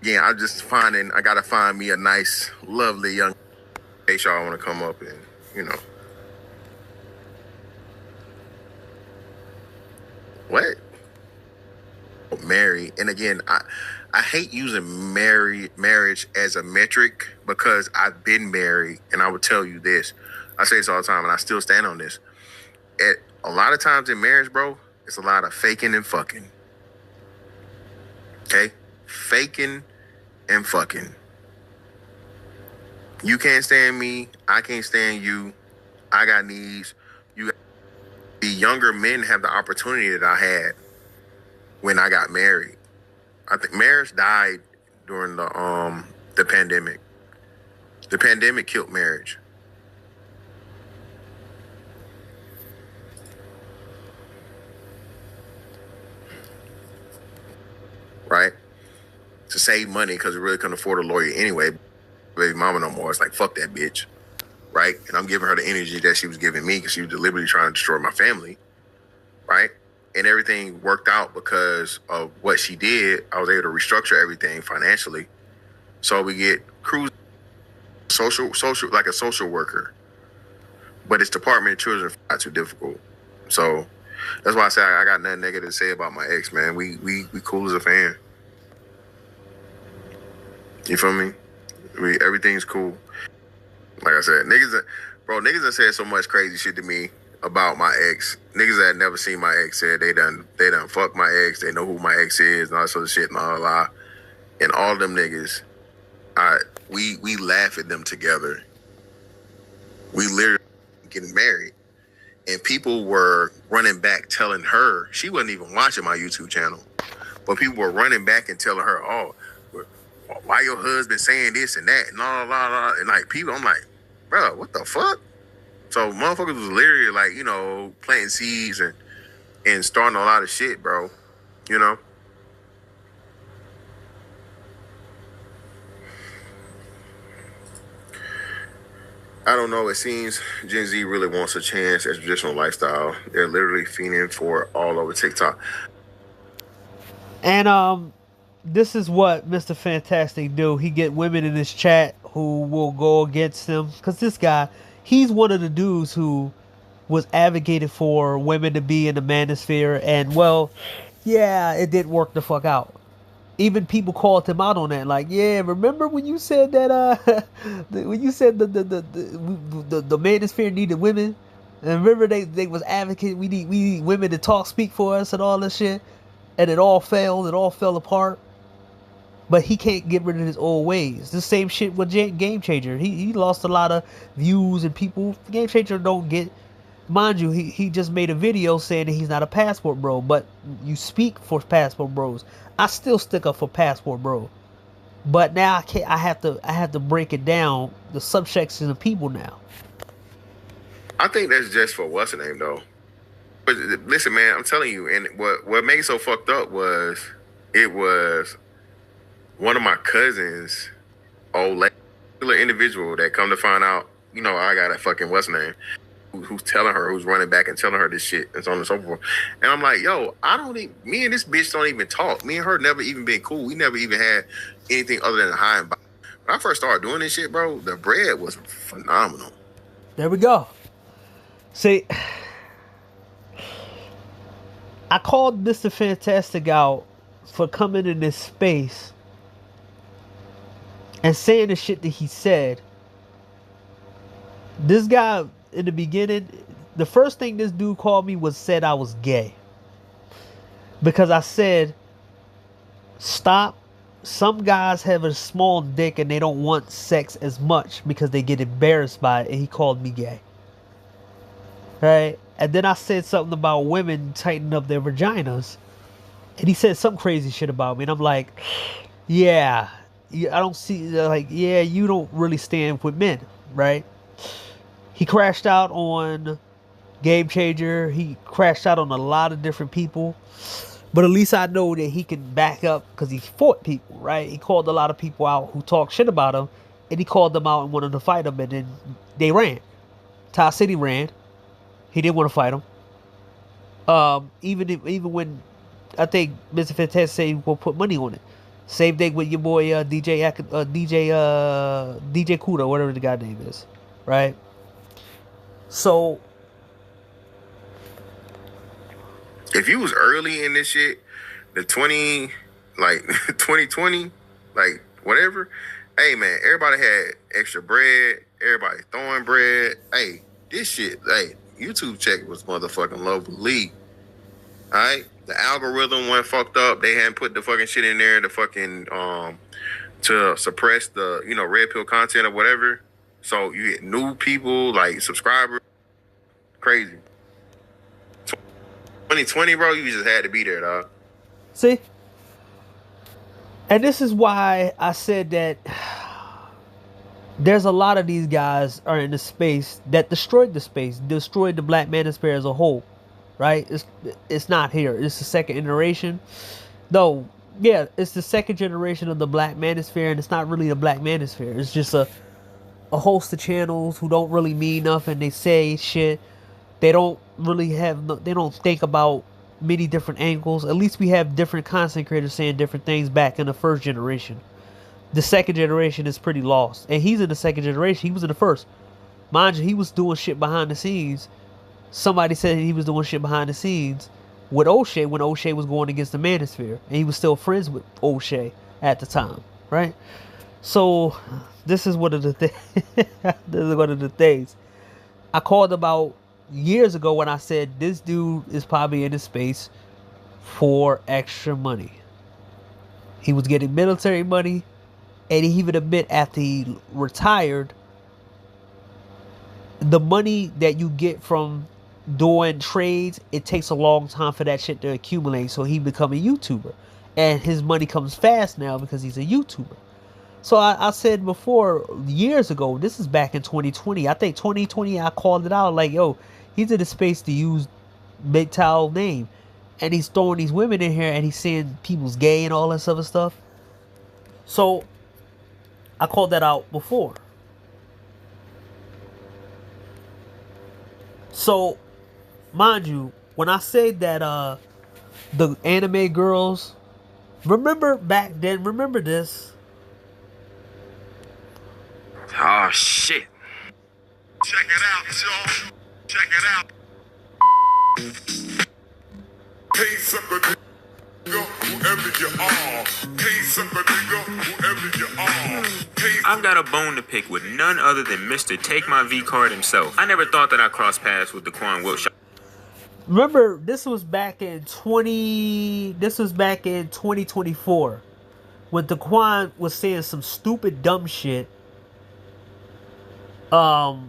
Again, I'm just finding. I gotta find me a nice, lovely young. Hey, y'all want to come up and what? Marry, and again, I hate using marriage as a metric because I've been married, and I would tell you this. I say this all the time, and I still stand on this. A lot of times in marriage, bro, it's a lot of faking and fucking. Okay? Faking and fucking. You can't stand me. I can't stand you. I got needs. The younger men have the opportunity that I had when I got married. I think marriage died during the pandemic. The pandemic killed marriage. Right? To save money because we really couldn't afford a lawyer anyway. Baby mama no more. It's like, fuck that bitch. Right? And I'm giving her the energy that she was giving me because she was deliberately trying to destroy my family. Right? And everything worked out because of what she did. I was able to restructure everything financially. So we get cruise social like a social worker. But it's Department of Children not too difficult. So that's why I say I got nothing negative to say about my ex, man. We cool as a fan. You feel me? Everything's cool. Like I said, niggas have said so much crazy shit to me about my ex. Niggas that had never seen my ex said they done fucked my ex. They know who my ex is and all that sort of shit and all. And all them niggas, we laugh at them together. We literally getting married. And people were running back telling her, she wasn't even watching my YouTube channel, but people were running back and telling her, oh, why your husband saying this and that and blah. And like people, I'm like, bro, what the fuck? So motherfuckers was literally like, you know, planting seeds and starting a lot of shit, bro. You know? I don't know. It seems Gen Z really wants a chance at traditional lifestyle. They're literally fiending for it all over TikTok. And this is what Mr. Fantastic do. He get women in his chat who will go against him. Because this guy, he's one of the dudes who was advocated for women to be in the manosphere. And, well, yeah, it didn't work the fuck out. Even people called him out on that. Like, yeah, remember when you said that, when you said the manosphere needed women? And remember they was advocating, we need women to speak for us and all this shit? And it all failed. It all fell apart. But he can't get rid of his old ways. The same shit with Game Changer. He lost a lot of views and people. Game Changer don't get... Mind you, he just made a video saying that he's not a passport bro. But you speak for passport bros. I still stick up for passport bro. But now I have to break it down. The subsection of people now. I think that's just for what's the name though. But listen, man, I'm telling you, and what made it so fucked up was it was one of my cousins, old individual that come to find out, you know, I got a fucking what's name, who's telling her, who's running back and telling her this shit and so on and so forth. And I'm like, yo, me and this bitch don't even talk. Me and her never even been cool. We never even had anything other than a high and by. When I first started doing this shit, bro, the bread was phenomenal. There we go. See, I called Mr. Fantastic out for coming in this space and saying the shit that he said. This guy, in the beginning, the first thing this dude called me said I was gay. Because I said, stop. Some guys have a small dick and they don't want sex as much because they get embarrassed by it. And he called me gay. Right? And then I said something about women tightening up their vaginas. And he said some crazy shit about me. And I'm like, yeah, I don't see, like, yeah, you don't really stand with men, right? He crashed out on Game Changer. He crashed out on a lot of different people. But at least I know that he can back up because he fought people, right? He called a lot of people out who talked shit about him. And he called them out and wanted to fight them. And then they ran. Ty City ran. He didn't want to fight him. Even when I think Mr. Fantastic said he will put money on it. Same thing with your boy DJ Kuda, whatever the guy name is, right? So if you was early in this shit, the 2020, like whatever, hey man, everybody had extra bread, everybody throwing bread. Hey, this shit, hey, YouTube check was motherfucking lovely. Alright? The algorithm went fucked up. They hadn't put the fucking shit in there to fucking to suppress the, you know, red pill content or whatever. So you get new people, like subscribers. Crazy. 2020, bro, you just had to be there, dog. See? And this is why I said that there's a lot of these guys are in the space that destroyed the space, destroyed the black manosphere as a whole, right? It's not here. It's the second iteration. No, yeah, it's the second generation of the black manosphere, and it's not really the black manosphere. It's just a host of channels who don't really mean nothing. They say shit. They don't really have. They don't think about many different angles. At least we have different content creators saying different things back in the first generation. The second generation is pretty lost. And he's in the second generation. He was in the first. Mind you, he was doing shit behind the scenes. Somebody said he was doing shit behind the scenes with O'Shea when O'Shea was going against the manosphere. And he was still friends with O'Shea at the time. Right? So, this is one of the this is one of the things. I called about years ago when I said this dude is probably in the space for extra money. He was getting military money. And he even admit after he retired, the money that you get from doing trades, it takes a long time for that shit to accumulate. So he become a YouTuber. And his money comes fast now because he's a YouTuber. So I said before, years ago, this is back in 2020. I think 2020, I called it out like, yo, he's in the space to use Big Towel name. And he's throwing these women in here and he's saying people's gay and all this other stuff. So I called that out before. So, mind you, when I say that the anime girls, remember back then, remember this? Oh, shit. Check it out, y'all. Check it out. Hey, sucker nigga, whoever you are. Hey, sucker nigga, whoever you are. Hey, I've got a bone to pick with none other than Mr. Take My V Card himself. I never thought that I'd cross paths with Daquan Wilshire. Remember, this was back in 2024 when Daquan was saying some stupid dumb shit about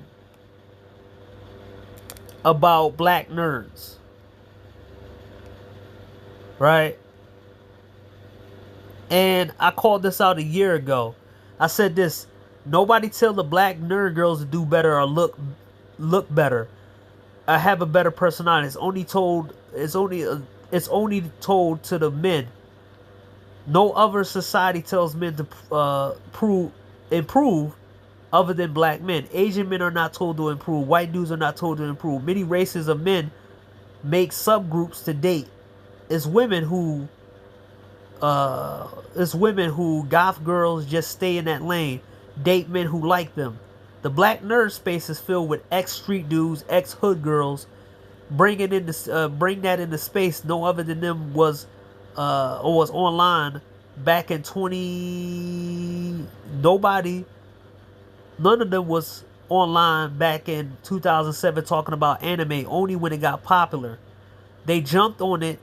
black nerds. Right? And I called this out a year ago. I said this: nobody tell the black nerd girls to do better or look better. I have a better personality. It's only told told to the men. No other society tells men to improve other than black men. Asian men are not told to improve. White dudes are not told to improve. Many races of men make subgroups to date. It's women who goth girls just stay in that lane, date men who like them. The black nerd space is filled with ex-street dudes, ex-hood girls. Bring that into space. No other than them was online back in 20. None of them was online back in 2007 talking about anime. Only when it got popular, they jumped on it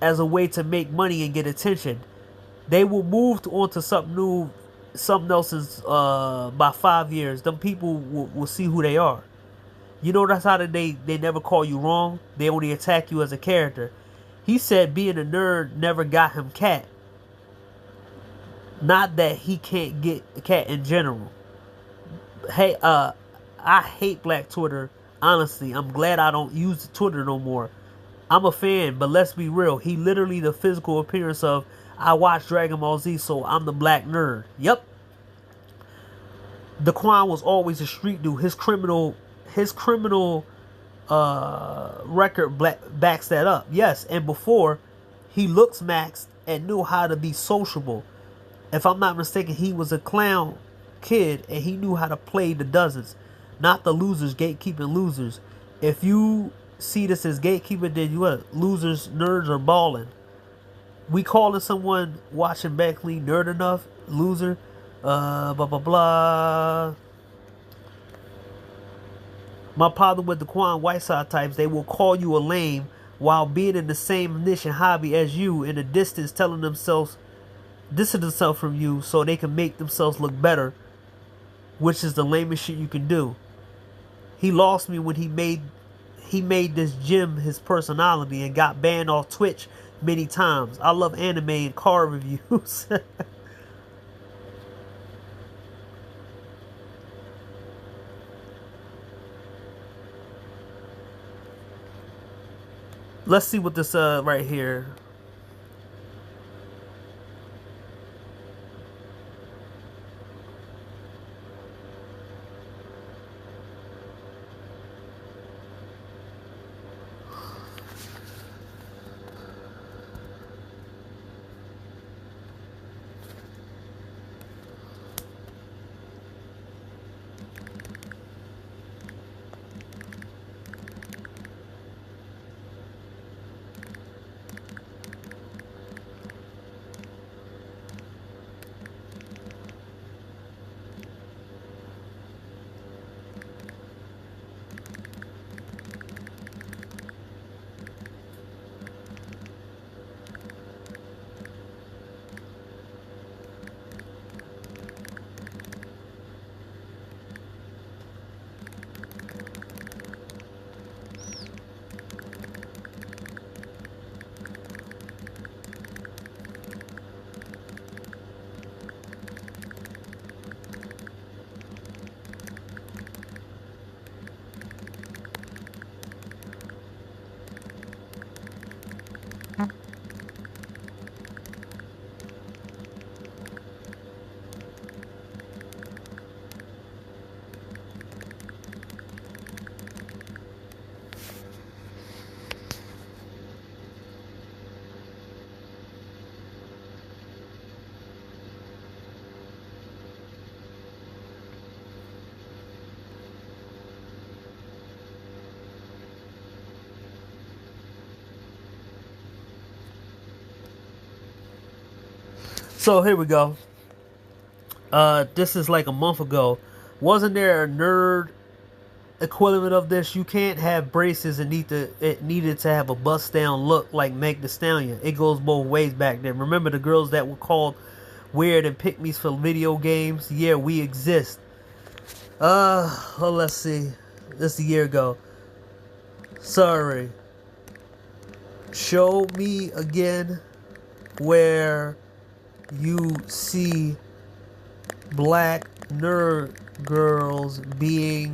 as a way to make money and get attention. They will move on to something new, something else by 5 years. Them people will see who they are. You know, that's how they never call you wrong. They only attack you as a character. He said being a nerd never got him cat. Not that he can't get a cat in general. Hey, I hate Black Twitter. Honestly, I'm glad I don't use Twitter no more. I'm a fan, but let's be real. He literally the physical appearance of, I watch Dragon Ball Z, so I'm the black nerd. Yep. Daquan was always a street dude. His criminal record backs that up. Yes, and before, he looks maxed and knew how to be sociable. If I'm not mistaken, he was a clown kid and he knew how to play the dozens, not the losers, gatekeeping losers. If you see this as gatekeeping, then you what? Losers, nerds are balling. We calling someone watching Beckley nerd enough? Loser? Blah blah blah. My problem with the Quan Whiteside types, they will call you a lame while being in the same niche and hobby as you, in the distance, telling themselves, distance themselves from you so they can make themselves look better, which is the lamest shit you can do. He lost me when he made this gym his personality and got banned off Twitch many times. I love anime and car reviews. Let's see what this right here. So here we go. This is like a month ago. Wasn't there a nerd equivalent of this? You can't have braces and it needed to have a bust down look like Meg Thee Stallion. It goes both ways back then. Remember the girls that were called weird and pick-me's for video games? Yeah, we exist. Well, let's see. This is a year ago. Sorry. Show me again where you see black nerd girls being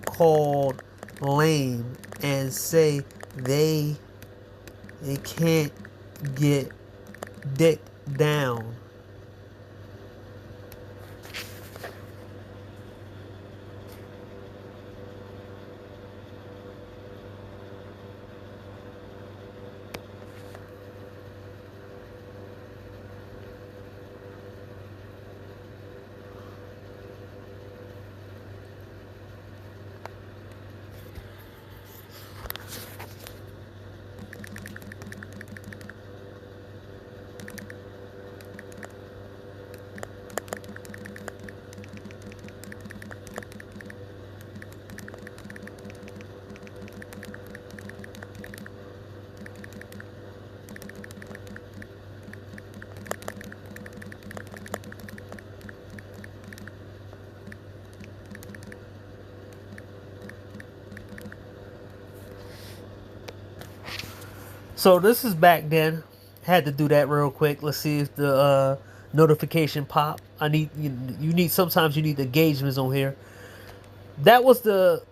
called lame and say they can't get dick down. So this is back then. Had to do that real quick. Let's see if the notification pop. I need you need sometimes you need the engagements on here. That was the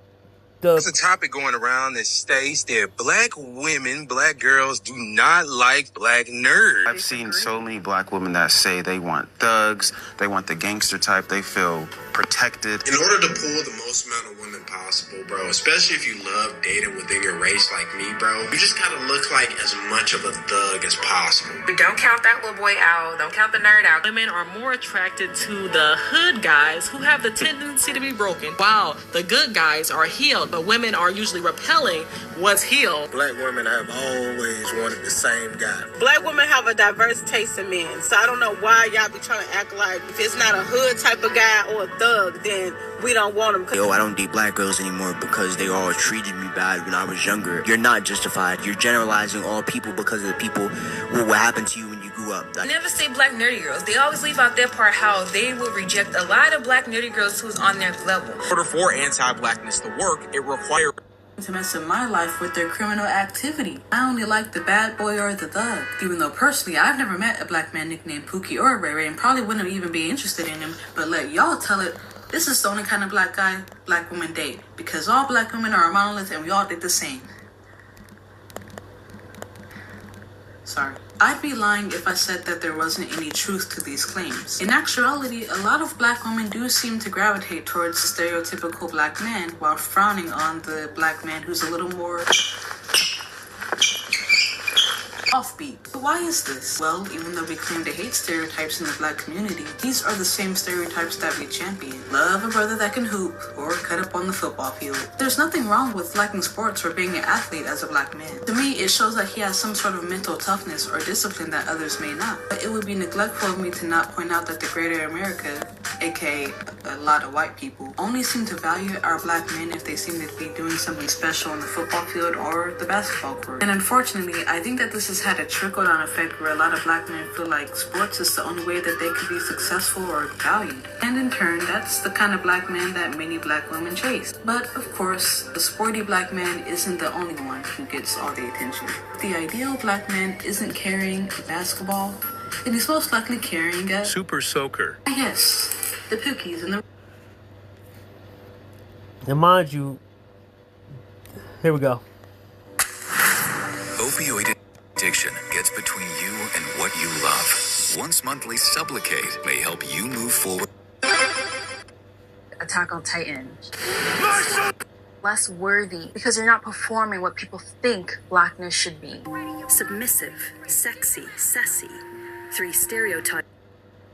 There's a topic going around that states that black women, black girls do not like black nerds. I've seen so many black women that say they want thugs, they want the gangster type, they feel protected. In order to pull the most amount of women possible, bro, especially if you love dating within your race like me, bro, you just gotta look like as much of a thug as possible. Don't count that little boy out. Don't count the nerd out. Women are more attracted to the hood guys who have the tendency to be broken, while the good guys are healed, but women are usually repelling what's healed. Black women have always wanted the same guy. Black women have a diverse taste in men, so I don't know why y'all be trying to act like if it's not a hood type of guy or a thug, then we don't want him. Yo, I don't date black girls anymore because they all treated me bad when I was younger. You're not justified. You're generalizing all people because of the people what happened to you when you grew up. I never say black nerdy girls. They always leave out that part how they will reject a lot of black nerdy girls who's on their level. In order for anti-blackness to work, it requires to mess up my life with their criminal activity. I only like the bad boy or the thug, even though personally I've never met a black man nicknamed Pookie or Ray Ray and probably wouldn't even be interested in him, but let y'all tell it. This is the only kind of black guy black women date, because all black women are a monolith and we all date the same. Sorry. I'd be lying if I said that there wasn't any truth to these claims. In actuality, a lot of black women do seem to gravitate towards the stereotypical black man while frowning on the black man who's a little more offbeat. But why is this? Well, even though we claim to hate stereotypes in the black community, these are the same stereotypes that we champion. Love a brother that can hoop or cut up on the football field. There's nothing wrong with liking sports or being an athlete as a black man. To me, it shows that he has some sort of mental toughness or discipline that others may not. But it would be neglectful of me to not point out that the greater America, aka a lot of white people, only seem to value our black men if they seem to be doing something special on the football field or the basketball court. And unfortunately, I think that this has had a trickle-down effect where a lot of black men feel like sports is the only way that they can be successful or valued. And in turn, that's the kind of black man that many black women chase. But of course, the sporty black man isn't the only one who gets all the attention. The ideal black man isn't carrying a basketball, and he's most likely carrying a Super Soaker. yes, the Pookies and the... And mind you, here we go. Opioid addiction gets between you and what you love. Once monthly Sublocade may help you move forward. Attack on Titan. Less worthy because you're not performing what people think blackness should be. Submissive, sexy, sassy. 3 stereotypes.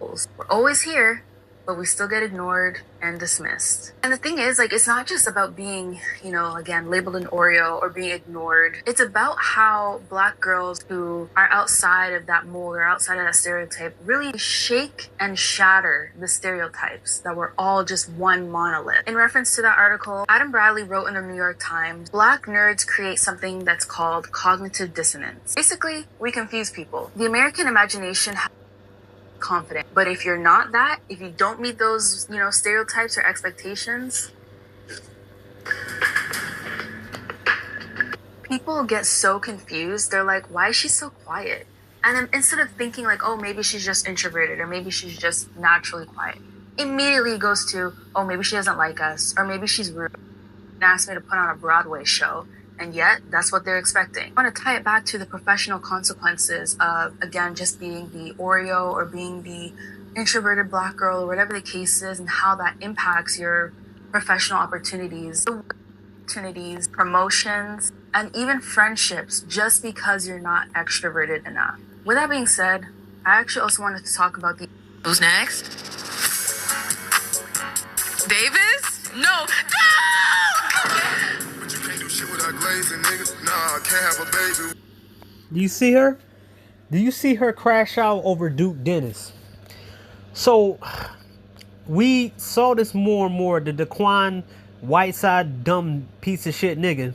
We're always here, but we still get ignored and dismissed. And the thing is, like, it's not just about being, you know, again, labeled an Oreo or being ignored. It's about how black girls who are outside of that mold or outside of that stereotype really shake and shatter the stereotypes that we're all just one monolith. In reference to that article, Adam Bradley wrote in the New York Times, black nerds create something that's called cognitive dissonance. Basically, we confuse people. The American imagination confident. But if you're not that, if you don't meet those, you know, stereotypes or expectations, people get so confused. They're like, why is she so quiet? And then instead of thinking like, oh, maybe she's just introverted or maybe she's just naturally quiet, immediately it goes to, oh, maybe she doesn't like us or maybe she's rude and asked me to put on a Broadway show. And yet, that's what they're expecting. I want to tie it back to the professional consequences of, again, just being the Oreo or being the introverted black girl or whatever the case is and how that impacts your professional opportunities, promotions, and even friendships just because you're not extroverted enough. With that being said, I actually also wanted to talk about the... Who's next? Davis? No! Do you see her? Do you see her crash out over Duke Dennis? So we saw this more and more. The Daquan Whiteside dumb piece of shit nigga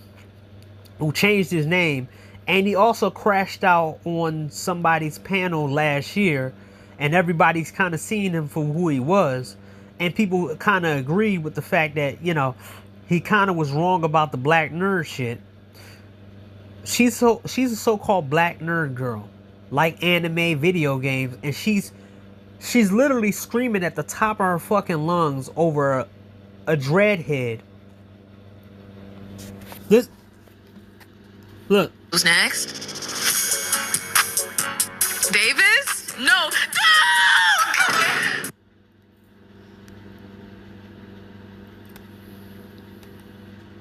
who changed his name, and he also crashed out on somebody's panel last year, and everybody's kind of seeing him for who he was, and people kind of agreed with the fact that, you know, he kind of was wrong about the black nerd shit. She's a so-called black nerd girl, like anime, video games, and she's literally screaming at the top of her fucking lungs over a dreadhead. This, look. Who's next? Davis? No.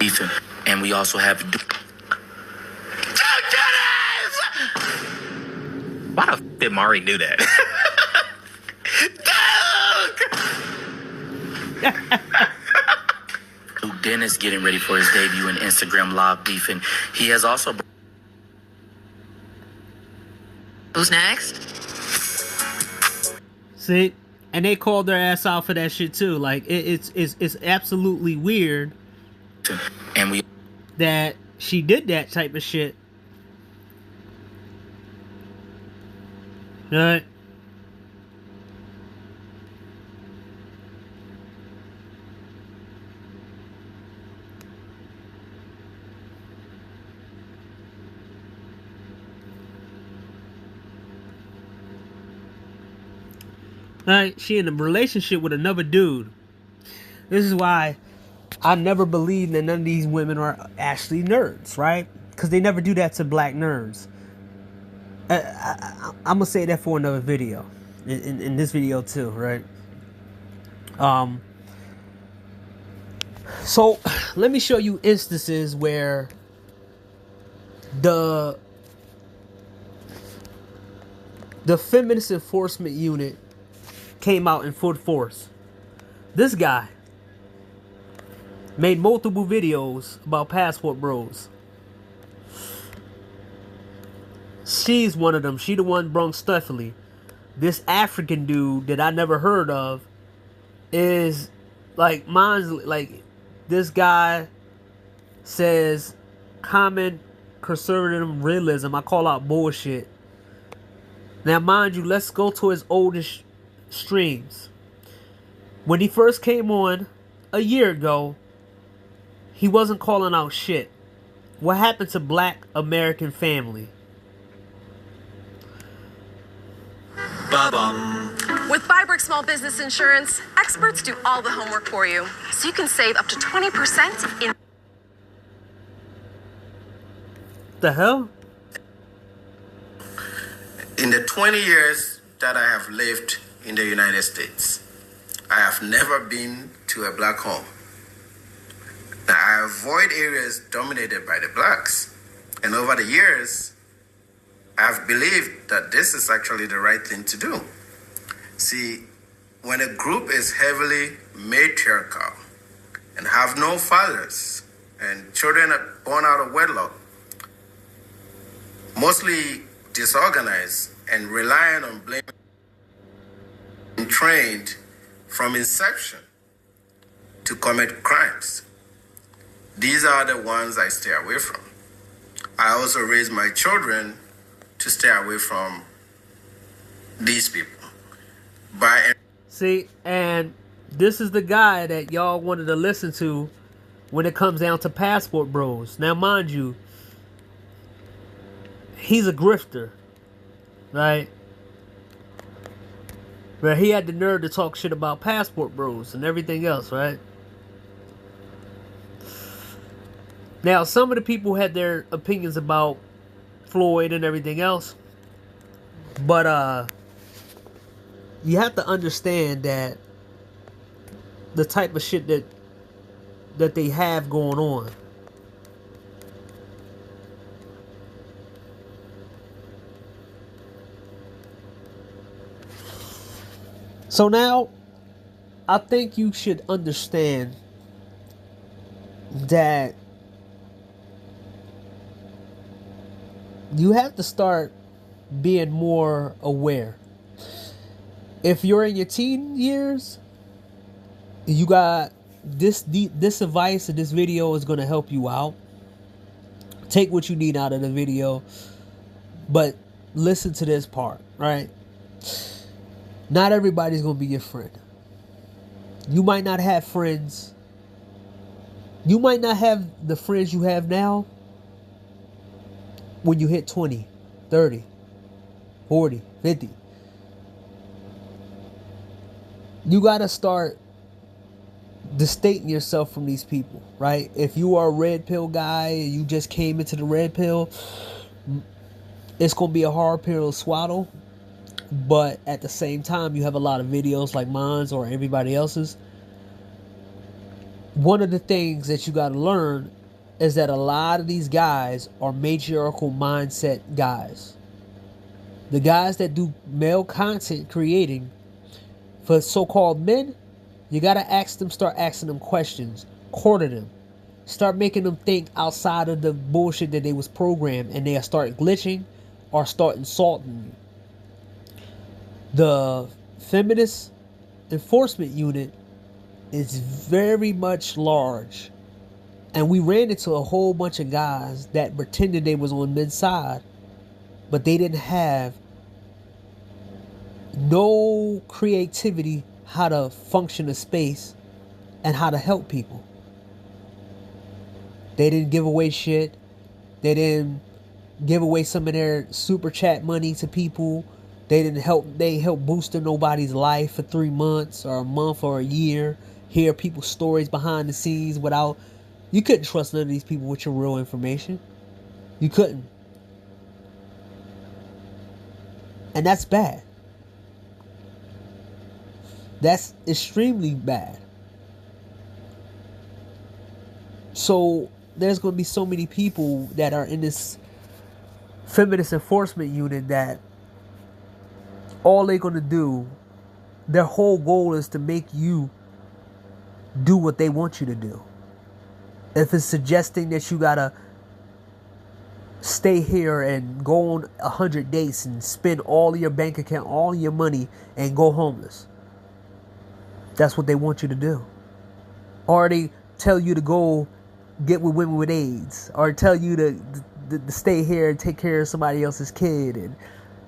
Ethan, and we also have. Why the f did Mari do that? Luke Dennis getting ready for his debut in Instagram Live beefing. He has also. Who's next? See, and they called their ass out for that shit too. Like it's absolutely weird. And we that she did that type of shit. Right? Right? She in a relationship with another dude. This is why I never believed that none of these women are actually nerds, right? Because they never do that to black nerds. I'm gonna say that for another video, in this video too, right? So let me show you instances where the feminist enforcement unit came out in full force. This guy made multiple videos about passport bros. She's one of them. She the one brung Stuffily. This African dude that I never heard of is like mine's like this guy says common conservative realism. I call out bullshit. Now mind you, let's go to his oldest streams. When he first came on a year ago, he wasn't calling out shit. What happened to Black American family? With Bybrick Small Business Insurance, experts do all the homework for you, so you can save up to 20% in... The hell? In the 20 years that I have lived in the United States, I have never been to a black home. Now, I avoid areas dominated by the blacks. And over the years, I've believed that this is actually the right thing to do. See, when a group is heavily matriarchal and have no fathers and children are born out of wedlock, mostly disorganized and relying on blame and trained from inception to commit crimes, these are the ones I stay away from. I also raise my children to stay away from these people. See, and this is the guy that y'all wanted to listen to when it comes down to passport bros. Now, mind you, he's a grifter, right? But he had the nerve to talk shit about passport bros and everything else, right? Now, some of the people had their opinions about Floyd and everything else, but you have to understand that the type of shit that they have going on. So now, I think you should understand that you have to start being more aware. If you're in your teen years, you got this advice, and this video is going to help you out. Take what you need out of the video, but listen to this part, right? Not everybody's going to be your friend. You might not have friends. You might not have the friends you have now when you hit 20, 30, 40, 50. You got to start distancing yourself from these people, right? If you are a red pill guy and you just came into the red pill, it's going to be a hard pill to swallow. But at the same time, you have a lot of videos like mine or everybody else's. One of the things that you got to learn is that a lot of these guys are matriarchal mindset guys. The guys that do male content creating for so-called men, you got to start asking them questions, corner them, start making them think outside of the bullshit that they was programmed, and they start glitching or start insulting you. The feminist enforcement unit is very much large, and we ran into a whole bunch of guys that pretended they was on men's side, but they didn't have no creativity how to function a space and how to help people. They didn't give away shit. They didn't give away some of their super chat money to people. They helped boosting nobody's life for 3 months or a month or a year. Hear people's stories behind the scenes without... You couldn't trust none of these people with your real information. You couldn't. And that's bad. That's extremely bad. So there's going to be so many people that are in this feminist enforcement unit that all they're going to do, their whole goal is to make you do what they want you to do. If it's suggesting that you gotta stay here and go on 100 dates and spend all of your bank account, all of your money, and go homeless, that's what they want you to do. Or they tell you to go get with women with AIDS, or tell you to stay here and take care of somebody else's kid, and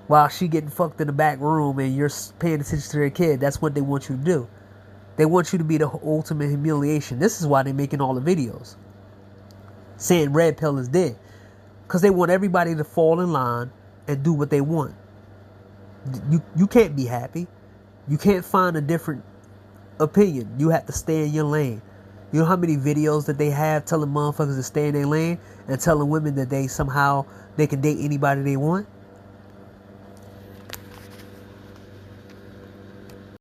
while she getting fucked in the back room and you're paying attention to their kid. That's what they want you to do. They want you to be the ultimate humiliation. This is why they're making all the videos saying red pill is dead, because they want everybody to fall in line and do what they want. You can't be happy. You can't find a different opinion. You have to stay in your lane. You know how many videos that they have telling motherfuckers to stay in their lane and telling women that they can date anybody they want?